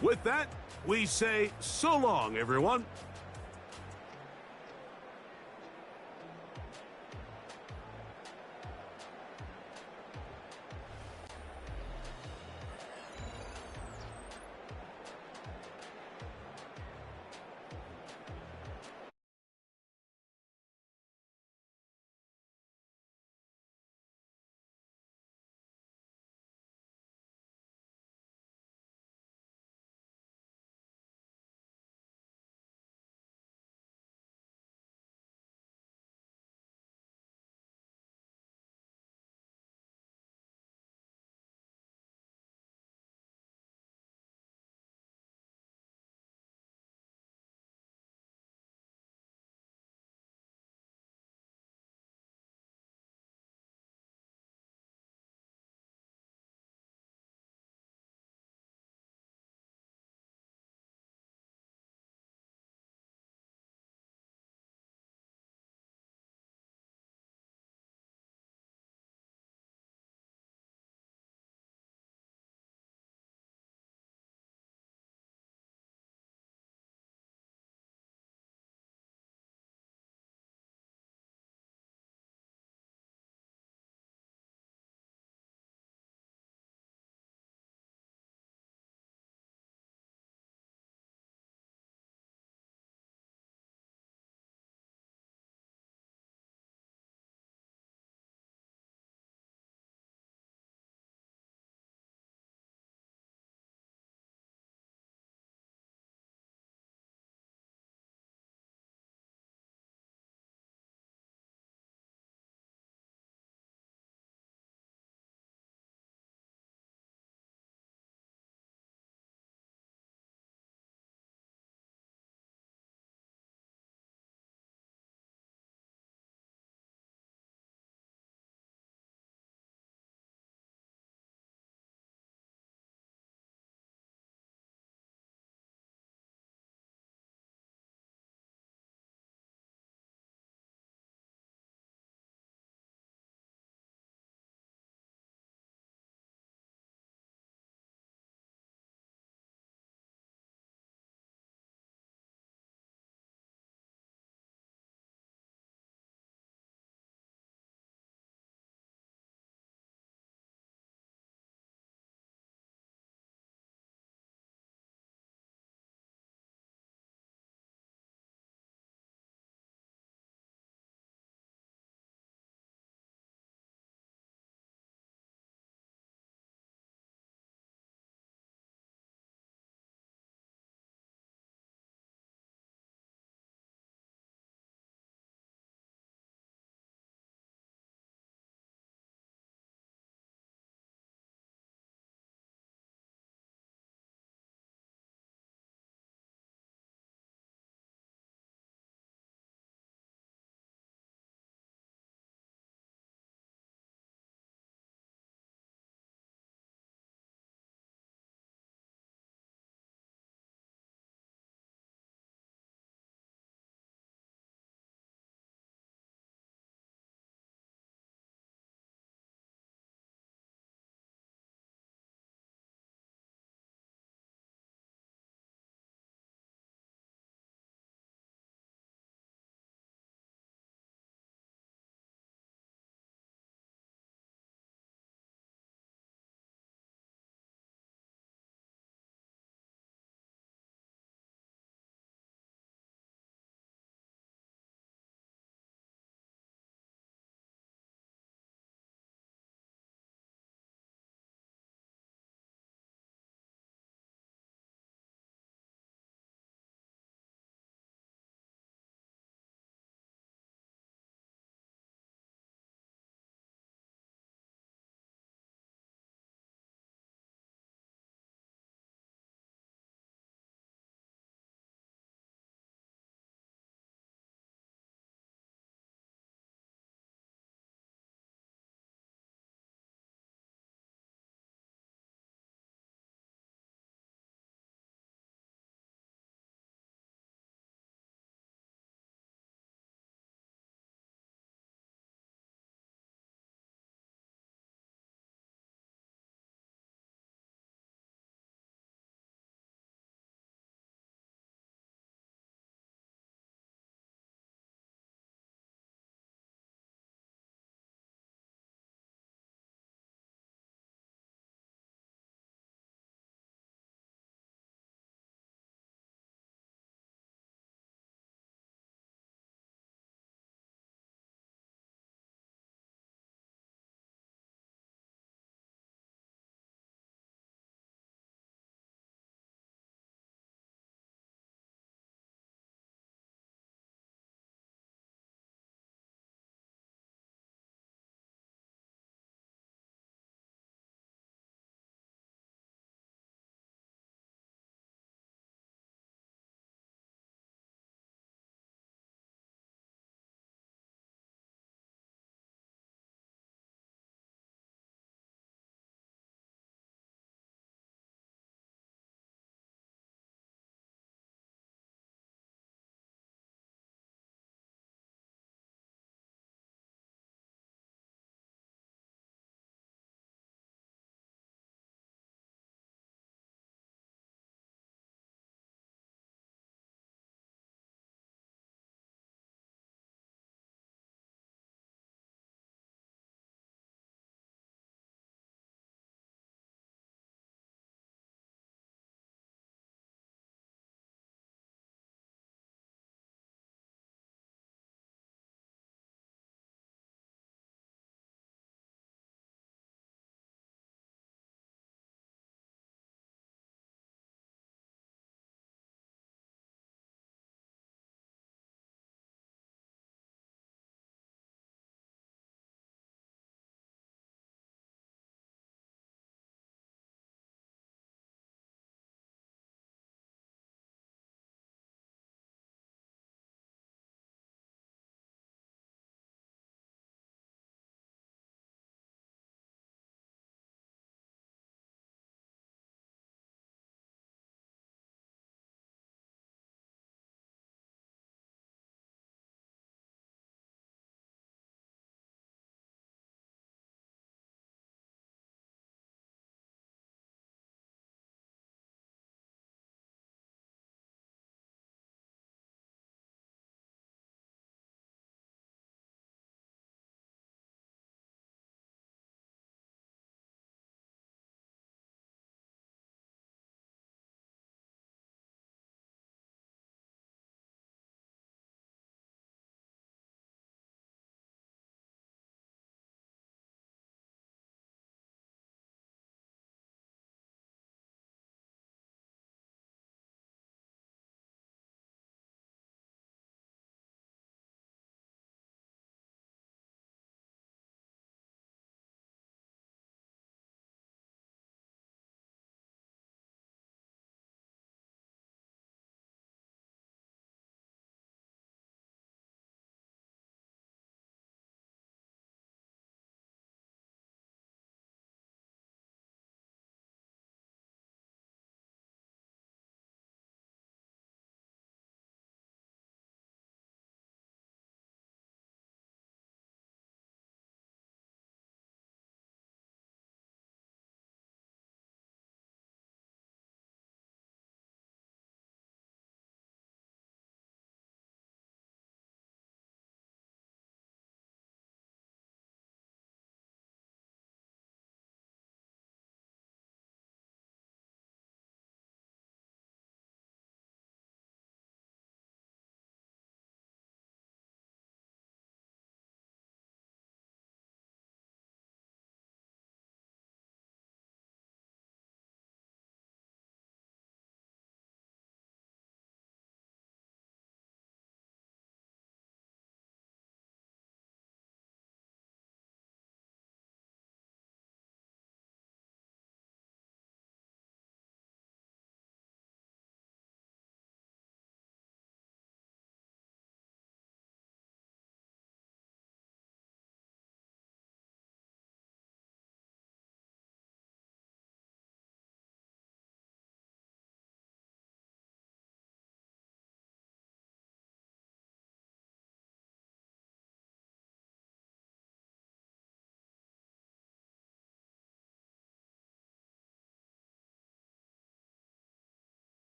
With that, we say so long, everyone.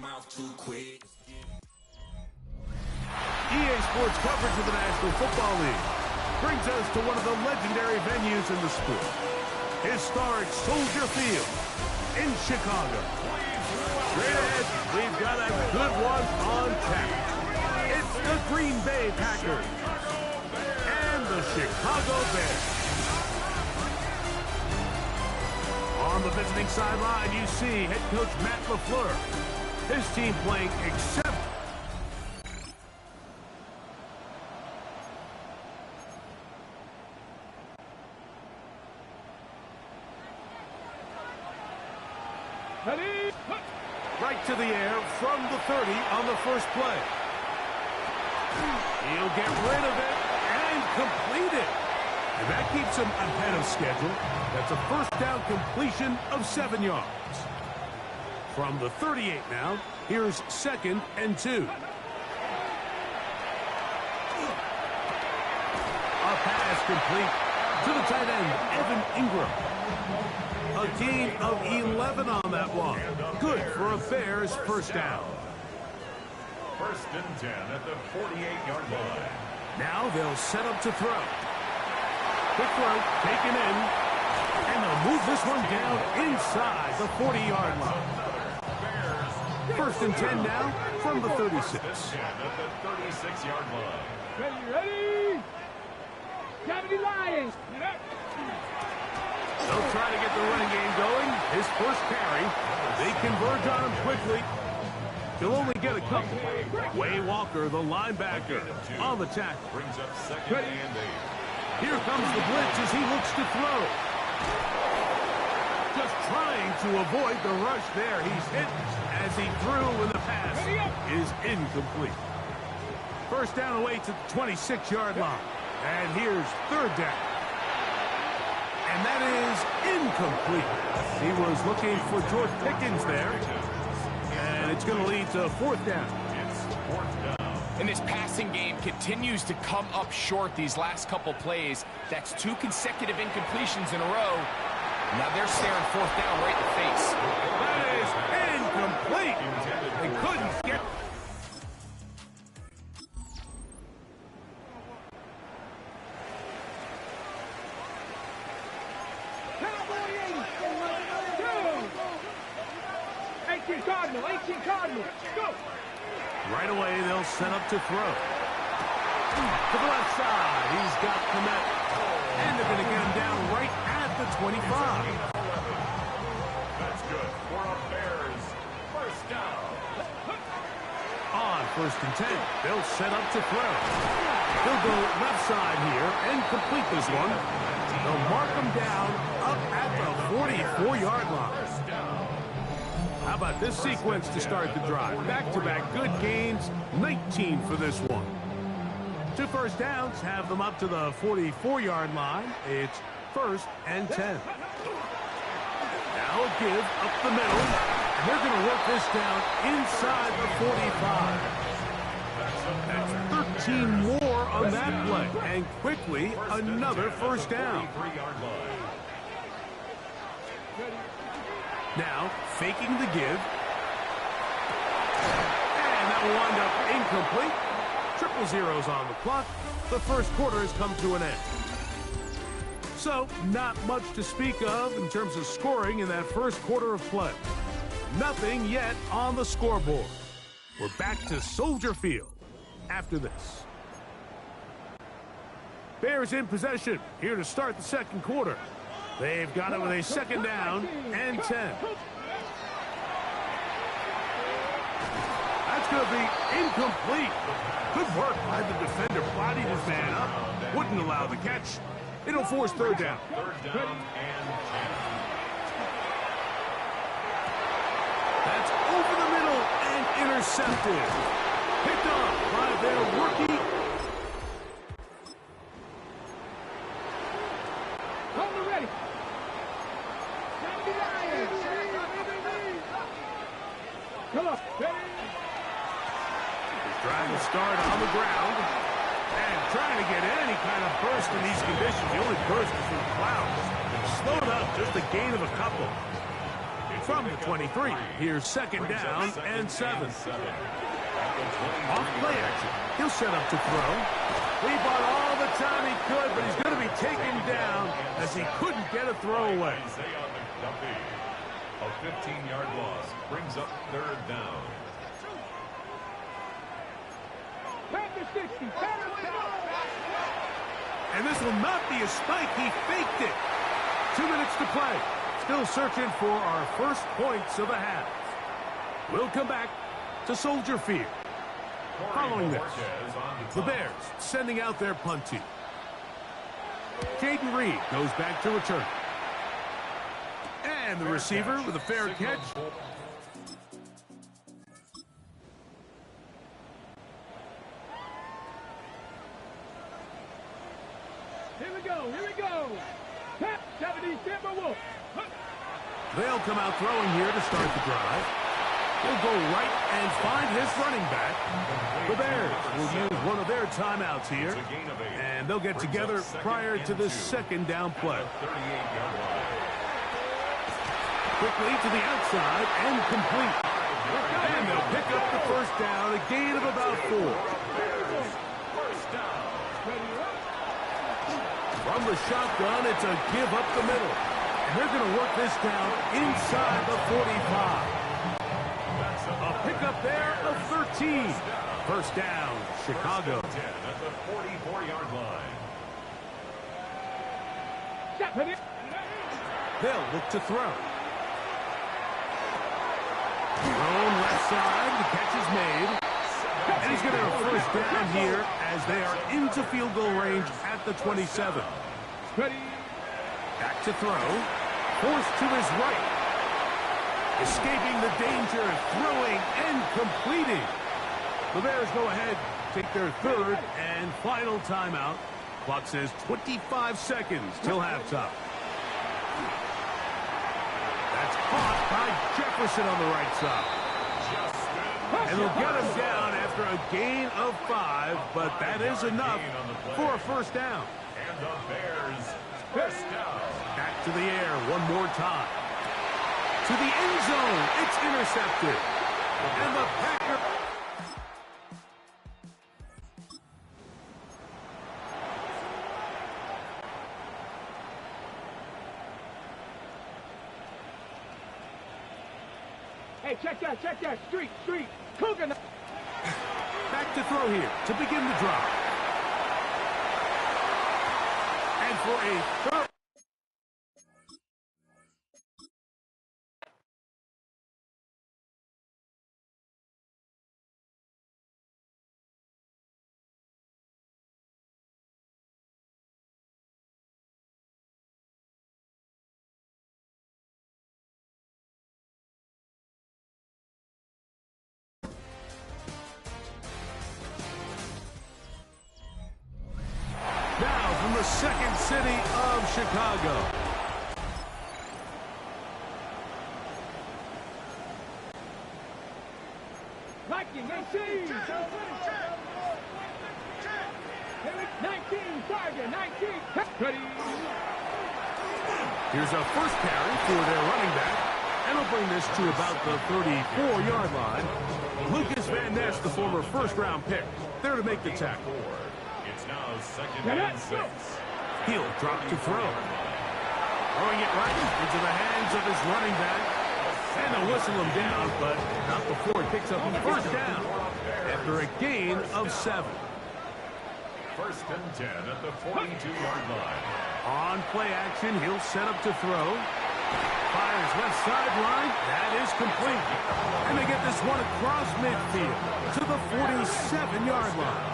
EA Sports coverage of the National Football League brings us to one of the legendary venues in the sport. Historic Soldier Field in Chicago. Straight ahead, we've got a good one on tap. It's the Green Bay Packers and the Chicago Bears. On the visiting sideline, you see head coach Matt LaFleur. His team playing exceptional. Right to the air from the 30 on the first play. He'll get rid of it and complete it. And that keeps him ahead of schedule. That's a first down completion of 7 yards. From the 38 now, here's 2nd and 2. A pass complete to the tight end, Evan Ingram. A gain of 11 on that one. Good for a Bears first down. 1st and 10 at the 48-yard line. Now they'll set up to throw. Quick throw, taken in. And they'll move this one down inside the 40-yard line. 1st and 10 now from the 36. 1st and 10 at the 36-yard line. Ready? Cavity Lions. They'll try to get the running game going. His first carry. They converge on him quickly. He'll only get a couple. Way Walker, the linebacker, on the tackle. Brings up 2nd and 8. Here comes the blitz as he looks to throw. Just trying to avoid the rush there. He's hit as he threw when the pass is incomplete. First down away to the 26-yard line. And here's 3rd down. And that is incomplete. He was looking for George Pickens there. And it's going to lead to 4th down. It's 4th down. And this passing game continues to come up short these last couple plays. That's 2 consecutive incompletions in a row. Now they're staring 4th down right in the face. That is incomplete. They couldn't get... Cardinal, 18 Cardinal, go! Right away, they'll set up to throw. To the left side, he's got Kmet. And they're going to get him down right at the 25. That's good for a Bears first down. On 1st and 10, they'll set up to throw. He'll go left side here and complete this one. They'll mark him down up at the 44-yard line. How about this sequence to start the drive? Back-to-back good gains, 19 for this one. 2 first downs have them up to the 44-yard line. It's 1st and 10. Now a give up the middle. They're going to work this down inside the 45. That's 13 more on that play. And quickly, another first down. Now, faking the give. And that will wind up incomplete. 0-0 on the clock. The first quarter has come to an end. So, not much to speak of in terms of scoring in that first quarter of play. Nothing yet on the scoreboard. We're back to Soldier Field after this. Bears in possession here to start the second quarter. They've got it with a 2nd down and 10. That's going to be incomplete. Good work by the defender. Bodied his man up. Wouldn't allow the catch. It'll force 3rd down. 3rd down and 10. That's over the middle and intercepted. Picked up by their rookie. Trying to start on the ground and trying to get any kind of burst in these conditions. The only burst is from clouds. Slowed up, just a gain of a couple. It's from the 23. Here's second down and 7. Off play action. He'll set up to throw. He bought all the time he could, but he's going to be taken down as he couldn't get a throw away. A 15-yard loss brings up third down. And this will not be a spike. He faked it. 2 minutes to play. Still searching for our first points of the half. We'll come back to Soldier Field. Following this, the Bears sending out their punt team. Jaden Reed goes back to return. And the receiver with a fair catch. Here we go, here we go. Tap, 70 Timberwolves. They'll come out throwing here to start the drive. He'll go right and find his running back. The Bears will use one of their timeouts here, and they'll get together prior to the second down play. Quickly to the outside and complete. And they'll pick up the first down, a gain of about 4. From the shotgun, it's a give up the middle. And they're going to work this down inside the 45. A pickup there of 13. First down, Chicago. At the 44-yard line. They'll look to throw. Thrown left side, the catch is made. And he's going to have a first down here as they are into field goal range at the 27. Back to throw. Forced to his right. Escaping the danger, throwing and completing. The Bears go ahead, take their third and final timeout. Clock says 25 seconds till halftime. That's caught by Jefferson on the right side. And they'll get him down after a gain of 5, but that is enough for a first down. And the Bears first down. Back to the air one more time. To the end zone, it's intercepted. And the Packers... Hey, check that, street, Cougar. Back to throw here to begin the drive. And for a third... Now from the second city of Chicago. Viking 18. 19, Sergeant, 19. Ready. Here's a first carry for their running back. And they'll bring this to about the 34-yard line. Lucas Van Ness, the former first-round pick, there to make the tackle. It's now second and 6. He'll drop to throw. Throwing it right into the hands of his running back. And they'll whistle him down, but not before he picks up a first down after a gain of 7. First and 10 at the 42-yard line. On play action, he'll set up to throw. Fires left sideline. That is complete. And they get this one across midfield to the 47-yard line.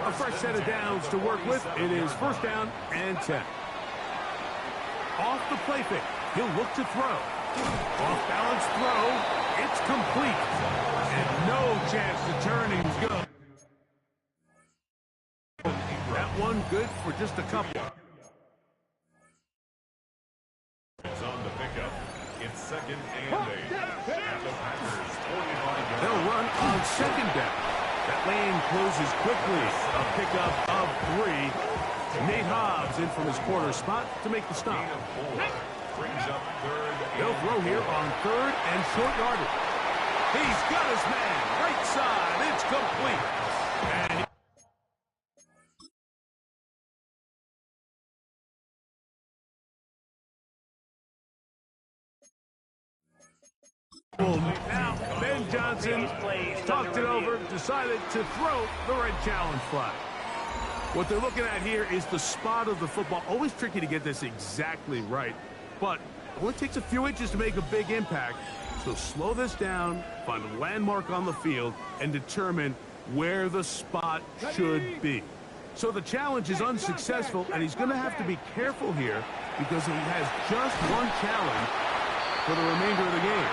A fresh set of downs to work with. It is first down and 10. Off the play fake. He'll look to throw. Off balance throw. It's complete. And no chance to turn. He's good. That one good for just a couple. It's on the pickup. It's second and 8. At the Packers 45-yard. They'll run on second down. That lane closes quickly. A pickup of 3. Nate Hobbs in from his corner spot to make the stop. Brings up third. They'll throw here on third and short yardage. He's got his man. Right side. It's complete. And now, Ben Johnson talked it over, decided to throw the red challenge flag. What they're looking at here is the spot of the football. Always tricky to get this exactly right, but it only takes a few inches to make a big impact. So slow this down, find a landmark on the field, and determine where the spot should be. So the challenge is unsuccessful, and he's going to have to be careful here because he has just one challenge for the remainder of the game.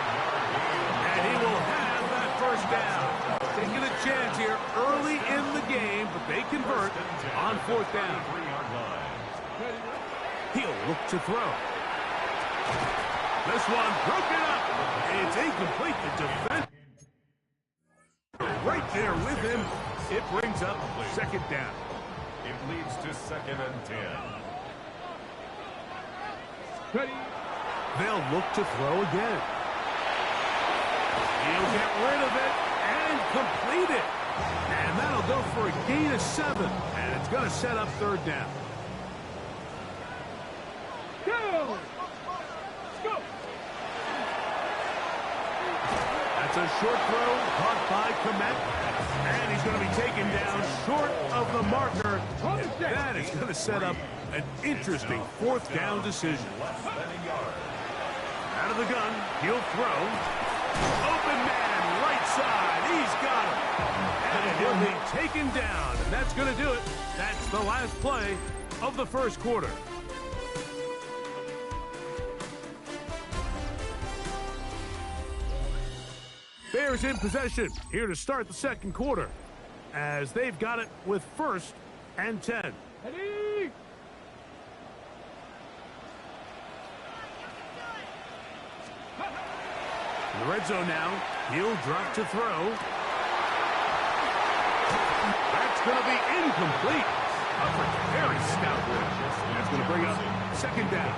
And he will have that first down. Taking a chance here early in the game, but they convert on fourth down. He'll look to throw. This one broken up. It's incomplete. The defense right there with him. It brings up second down. It leads to 2nd and 10. They'll look to throw again. He'll get rid of it and complete it. And that'll go for a gain of 7. And it's going to set up third down. Go! Go! That's a short throw caught by Kmet. And he's going to be taken down short of the marker. And that is going to set up an interesting fourth down decision. Out of the gun, he'll throw. Open man, right side. He's got him. And he'll be taken down. And that's going to do it. That's the last play of the first quarter. Bears in possession here to start the second quarter as they've got it with 1st and 10. Ready? In the red zone now, he'll drop to throw. That's going to be incomplete. Very stout work. That's going to bring up second down.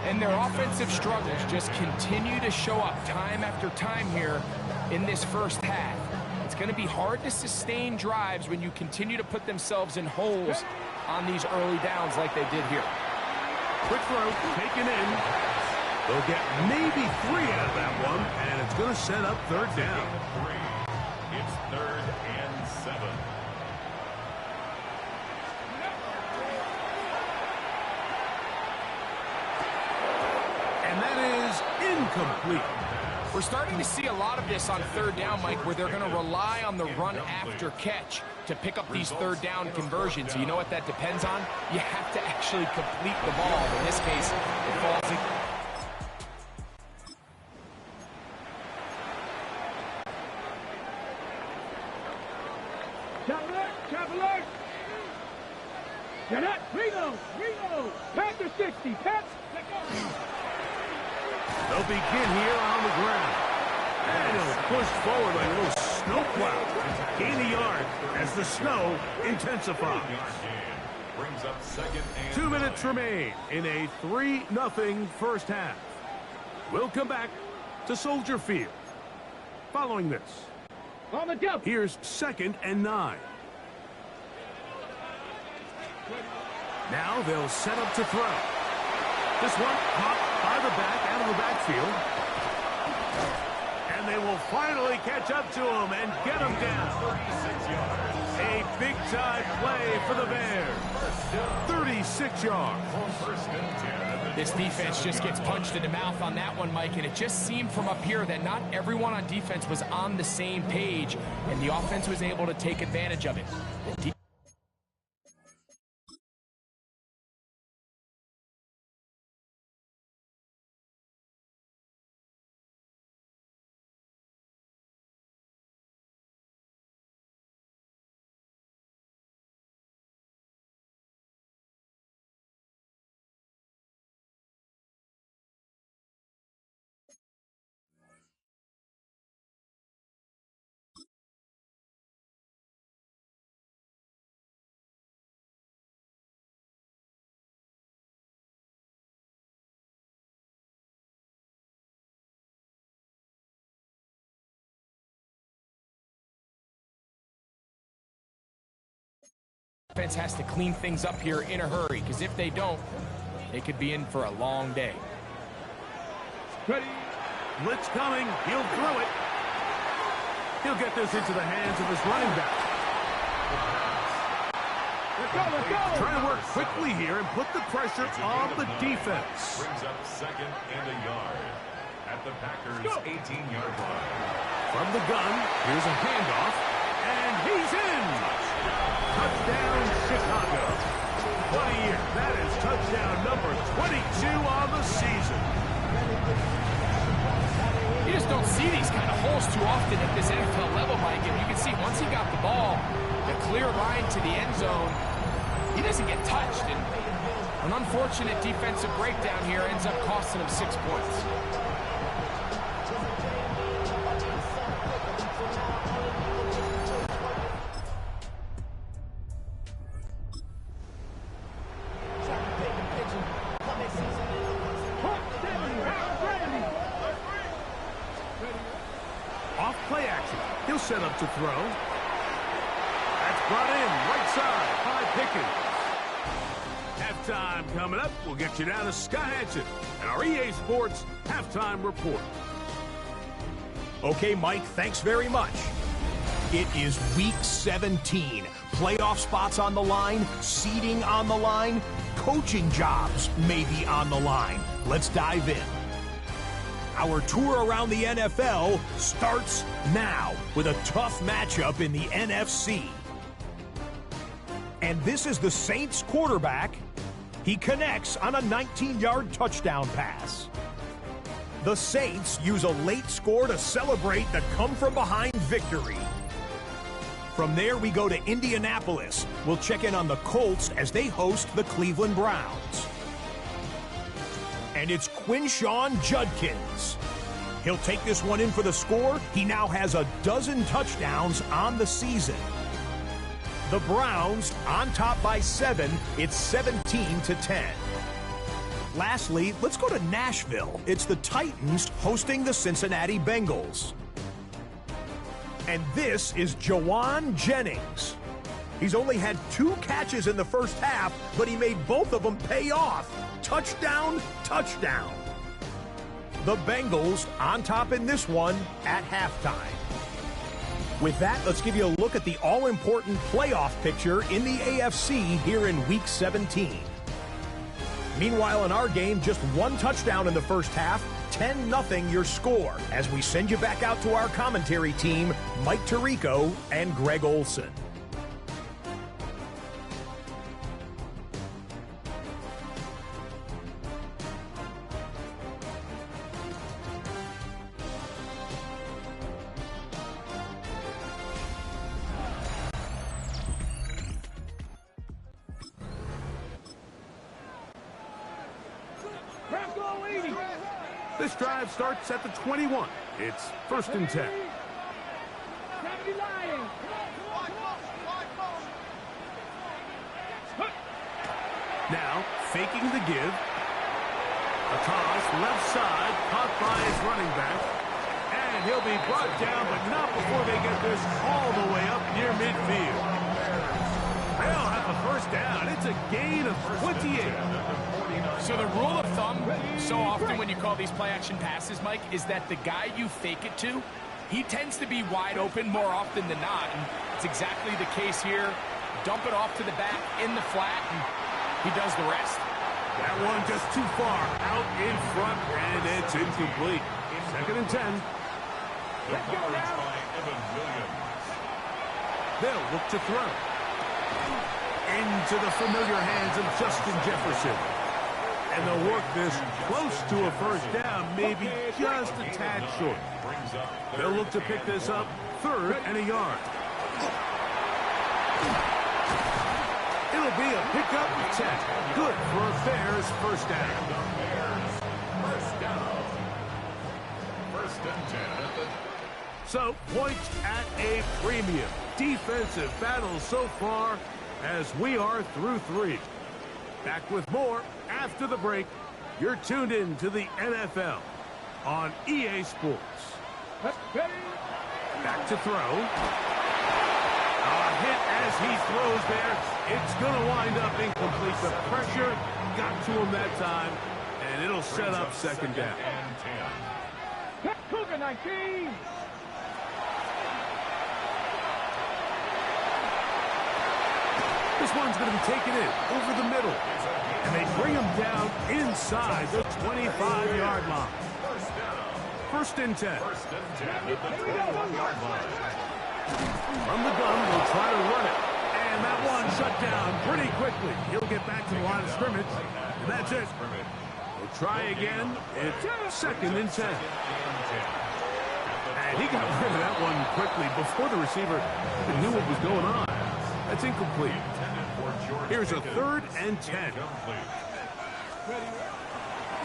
And their offensive struggles just continue to show up time after time here in this first half. It's going to be hard to sustain drives when you continue to put themselves in holes on these early downs like they did here. Quick throw, taken in. They'll get maybe 3 out of that one, and it's going to set up third down. It's 3rd and 7. And that is incomplete. We're starting to see a lot of this on third down, Mike, where they're going to rely on the run after catch to pick up these third down conversions. You know what that depends on? You have to actually complete the ball. In this case, it falls in. Traveler! Janet, reload! Pass to 60, pass! They'll begin here on the ground. And he'll push forward like a little snowplow. Gain a yard as the snow intensifies. Brings up 2nd and 2 minutes remain in a 3-0 first half. We'll come back to Soldier Field. Following this, On the double! here's 2nd and 9. Now they'll set up to throw. This one caught by the back out of the backfield. And they will finally catch up to him and get him down. A big-time play for the Bears. 36 yards. This defense just gets punched in the mouth on that one, Mike, and it just seemed from up here that not everyone on defense was on the same page, and the offense was able to take advantage of it. Defense has to clean things up here in a hurry, because if they don't, they could be in for a long day. Ready. Blitz coming. He'll throw it. He'll get this into the hands of his running back. Let's go. Trying to work quickly here and put the pressure on the defense. Brings up 2nd and a yard at the Packers' 18-yard line. From the gun, here's a handoff, and he's in. Touchdown, Chicago. What a year. That is touchdown number 22 on the season. You just don't see these kind of holes too often at this NFL level, Mike. And you can see once he got the ball, the clear line to the end zone, he doesn't get touched. And an unfortunate defensive breakdown here ends up costing him 6 points. Off play action. He'll set up to throw. That's brought in right side by Pickens. Halftime coming up. We'll get you down to Scott Hansen and our EA Sports Halftime Report. Okay, Mike, thanks very much. It is Week 17. Playoff spots on the line, seeding on the line, coaching jobs may be on the line. Let's dive in. Our tour around the NFL starts now with a tough matchup in the NFC. And this is the Saints quarterback. He connects on a 19-yard touchdown pass. The Saints use a late score to celebrate the come-from-behind victory. From there, we go to Indianapolis. We'll check in on the Colts as they host the Cleveland Browns. And it's Quinshawn Judkins. He'll take this one in for the score. He now has a dozen touchdowns on the season. The Browns on top by 7. It's 17-10. Lastly, let's go to Nashville. It's the Titans hosting the Cincinnati Bengals. And this is Jawan Jennings. He's only had 2 catches in the first half, but he made both of them pay off. Touchdown, touchdown. The Bengals on top in this one at halftime. With that, let's give you a look at the all-important playoff picture in the AFC here in Week 17. Meanwhile, in our game, just 1 touchdown in the first half, 10-0 your score, as we send you back out to our commentary team, Mike Tirico and Greg Olson. This drive starts at the 21. It's 1st and 10. Now, faking the give. A toss, left side, caught by his running back. And he'll be brought down, but not before they get this all the way up near midfield. They'll have a 1st down. It's a gain of 28. So the rule of thumb, so often when you call these play-action passes, Mike, is that the guy you fake it to, he tends to be wide open more often than not. And it's exactly the case here. Dump it off to the back in the flat, and he does the rest. That one just too far out in front, and it's incomplete. 2nd and 10. The coverage by Evan Williams. They'll look to throw. Into the familiar hands of Justin Jefferson. And they'll work this close to a 1st down, maybe just a tad short. They'll look to pick this up 3rd and a yard. It'll be a pickup of 10. Good for a Bears 1st down. 1st and 10. So, points at a premium. Defensive battle so far as we are through 3. Back with more after the break. You're tuned in to the NFL on EA Sports. Back to throw. Hit as he throws there. It's going to wind up incomplete. The pressure got to him that time, and it'll set up second down. Cougar 19. This one's going to be taken in over the middle, and they bring him down inside the 25-yard line. First and 10. From the gun, they'll try to run it. And that one shut down pretty quickly. He'll get back to the line of scrimmage, and that's it. They'll try again. It's second and 10. And he got rid of that one quickly before the receiver knew what was going on. That's incomplete. Here's a third and 10.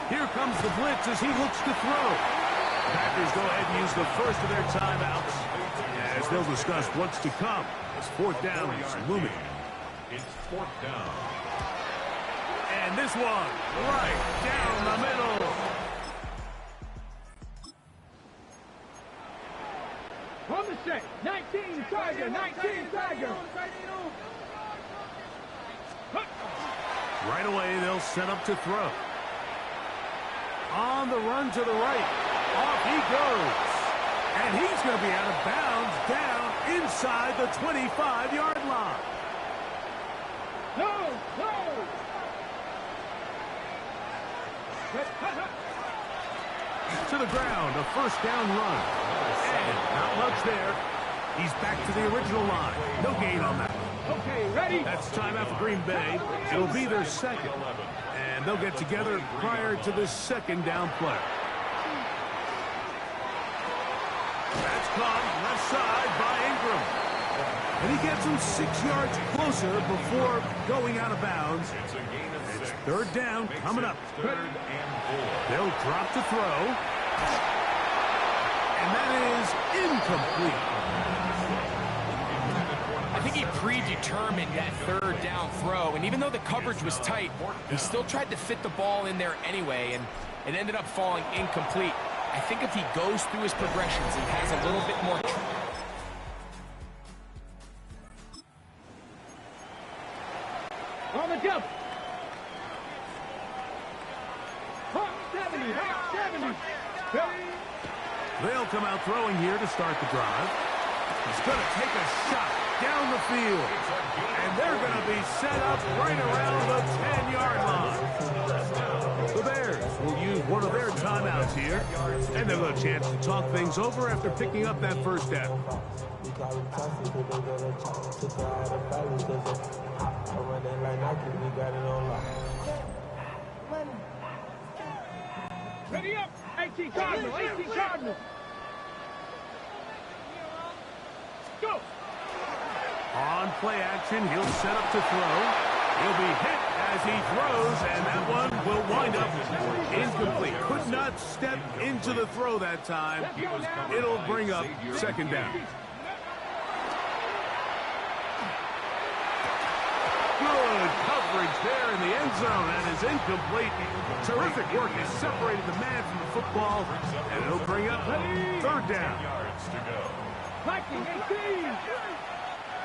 Here comes the blitz as he looks to throw. Packers go ahead and use the first of their timeouts as they'll discuss what's to come. It's fourth down is looming. It's fourth down. And this one right down the middle. On the set. 19 Tiger. 19 Tiger. Right away, they'll set up to throw. On the run to the right. Off he goes. And he's going to be out of bounds down inside the 25-yard line. No, no. To the ground, a first down run. And not much there. He's back to the original line. No gain on that. Okay, ready? That's timeout for Green Bay. It'll be their second. And they'll get together prior to the second down play. That's caught left side by Ingram. And he gets him 6 yards closer before going out of bounds. It's third down coming up. They'll drop to throw. And that is incomplete. I think he predetermined that third down throw, and even though the coverage was tight, he still tried to fit the ball in there anyway, and it ended up falling incomplete. I think if he goes through his progressions and has a little bit more... On the jump. Hawk 70. Hawk 70. They'll come out throwing here to start the drive. He's going to take a shot down the field. And they're going to be set up right around the 10-yard line. The Bears will use one of their timeouts here. And they'll have a chance to talk things over after picking up that first down. Ready up. 18 Cardinals. 18 Cardinals. Go. On play action, he'll set up to throw. He'll be hit as he throws, and that one will wind up incomplete. Could not step into the throw that time. It'll bring up second down. Good coverage there in the end zone. That is incomplete. Terrific work. He separated the man from the football, and it'll bring up third down. Viking 18.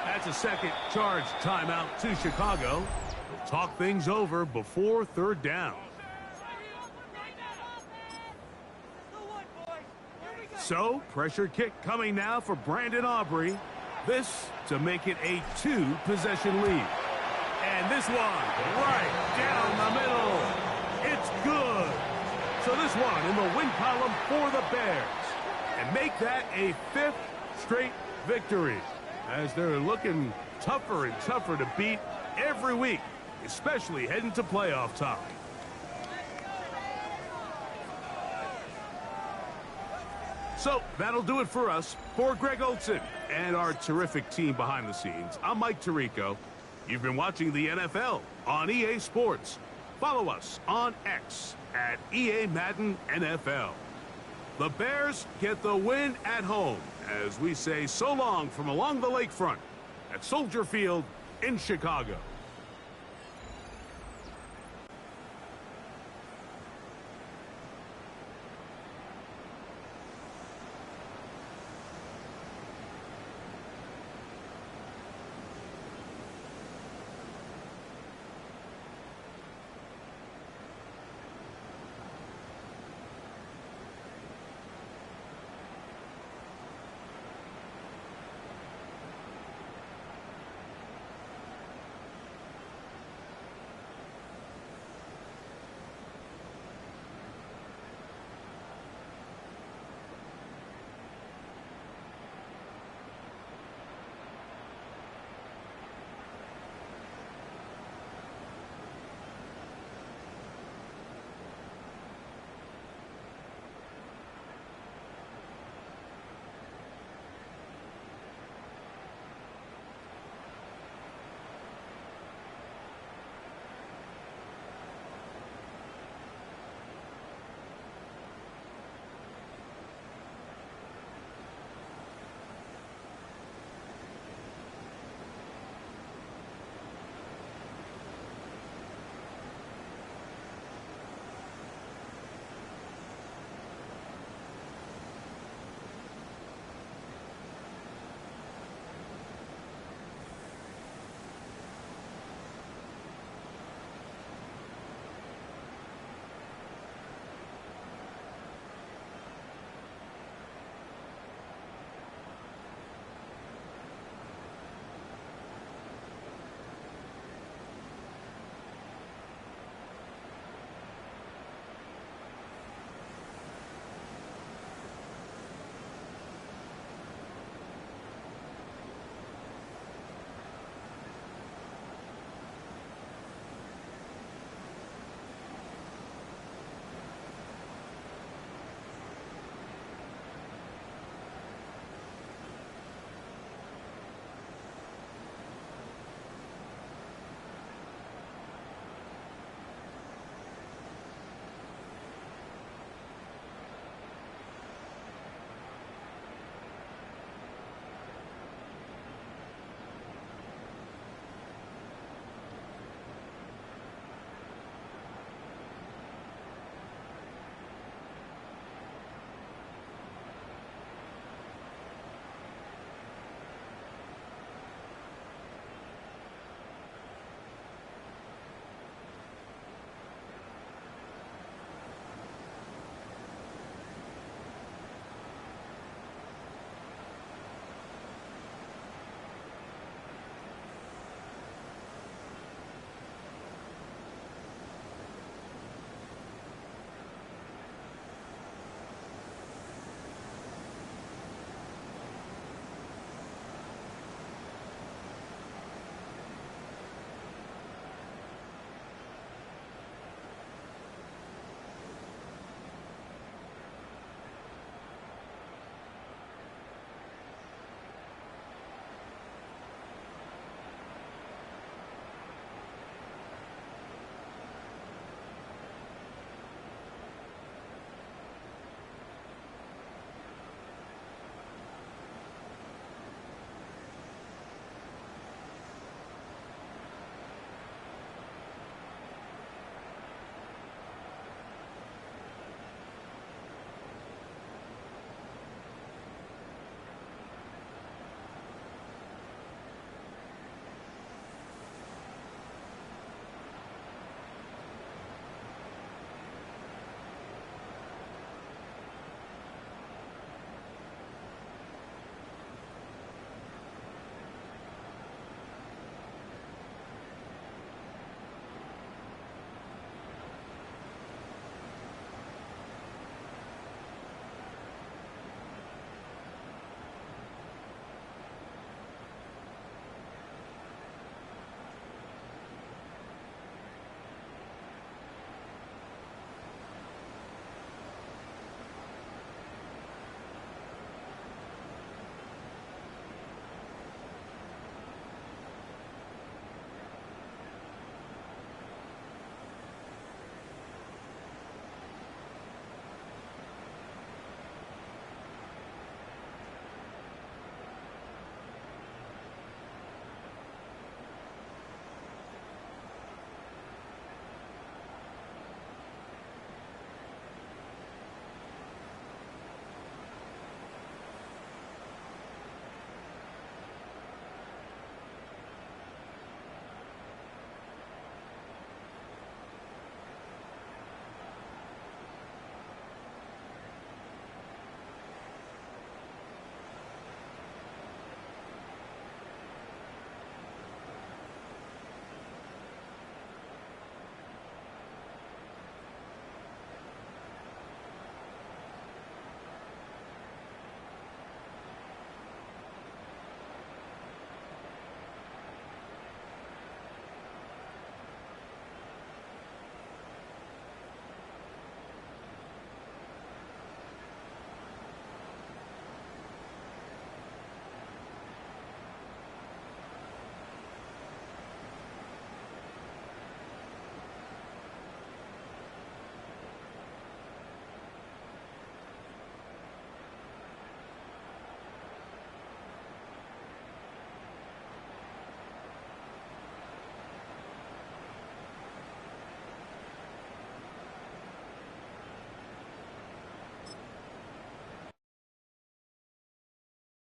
That's a second charge timeout to Chicago. We'll talk things over before third down. So, pressure kick coming now for Brandon Aubrey. This to make it a 2-possession lead. And this one right down the middle. It's good. So this one in the win column for the Bears. And make that a 5th straight victory, as they're looking tougher and tougher to beat every week, especially heading to playoff time. So that'll do it for us. For Greg Olsen and our terrific team behind the scenes, I'm Mike Tirico. You've been watching the NFL on EA Sports. Follow us on X at EA Madden NFL. The Bears get the win at home as we say so long from along the lakefront at Soldier Field in Chicago.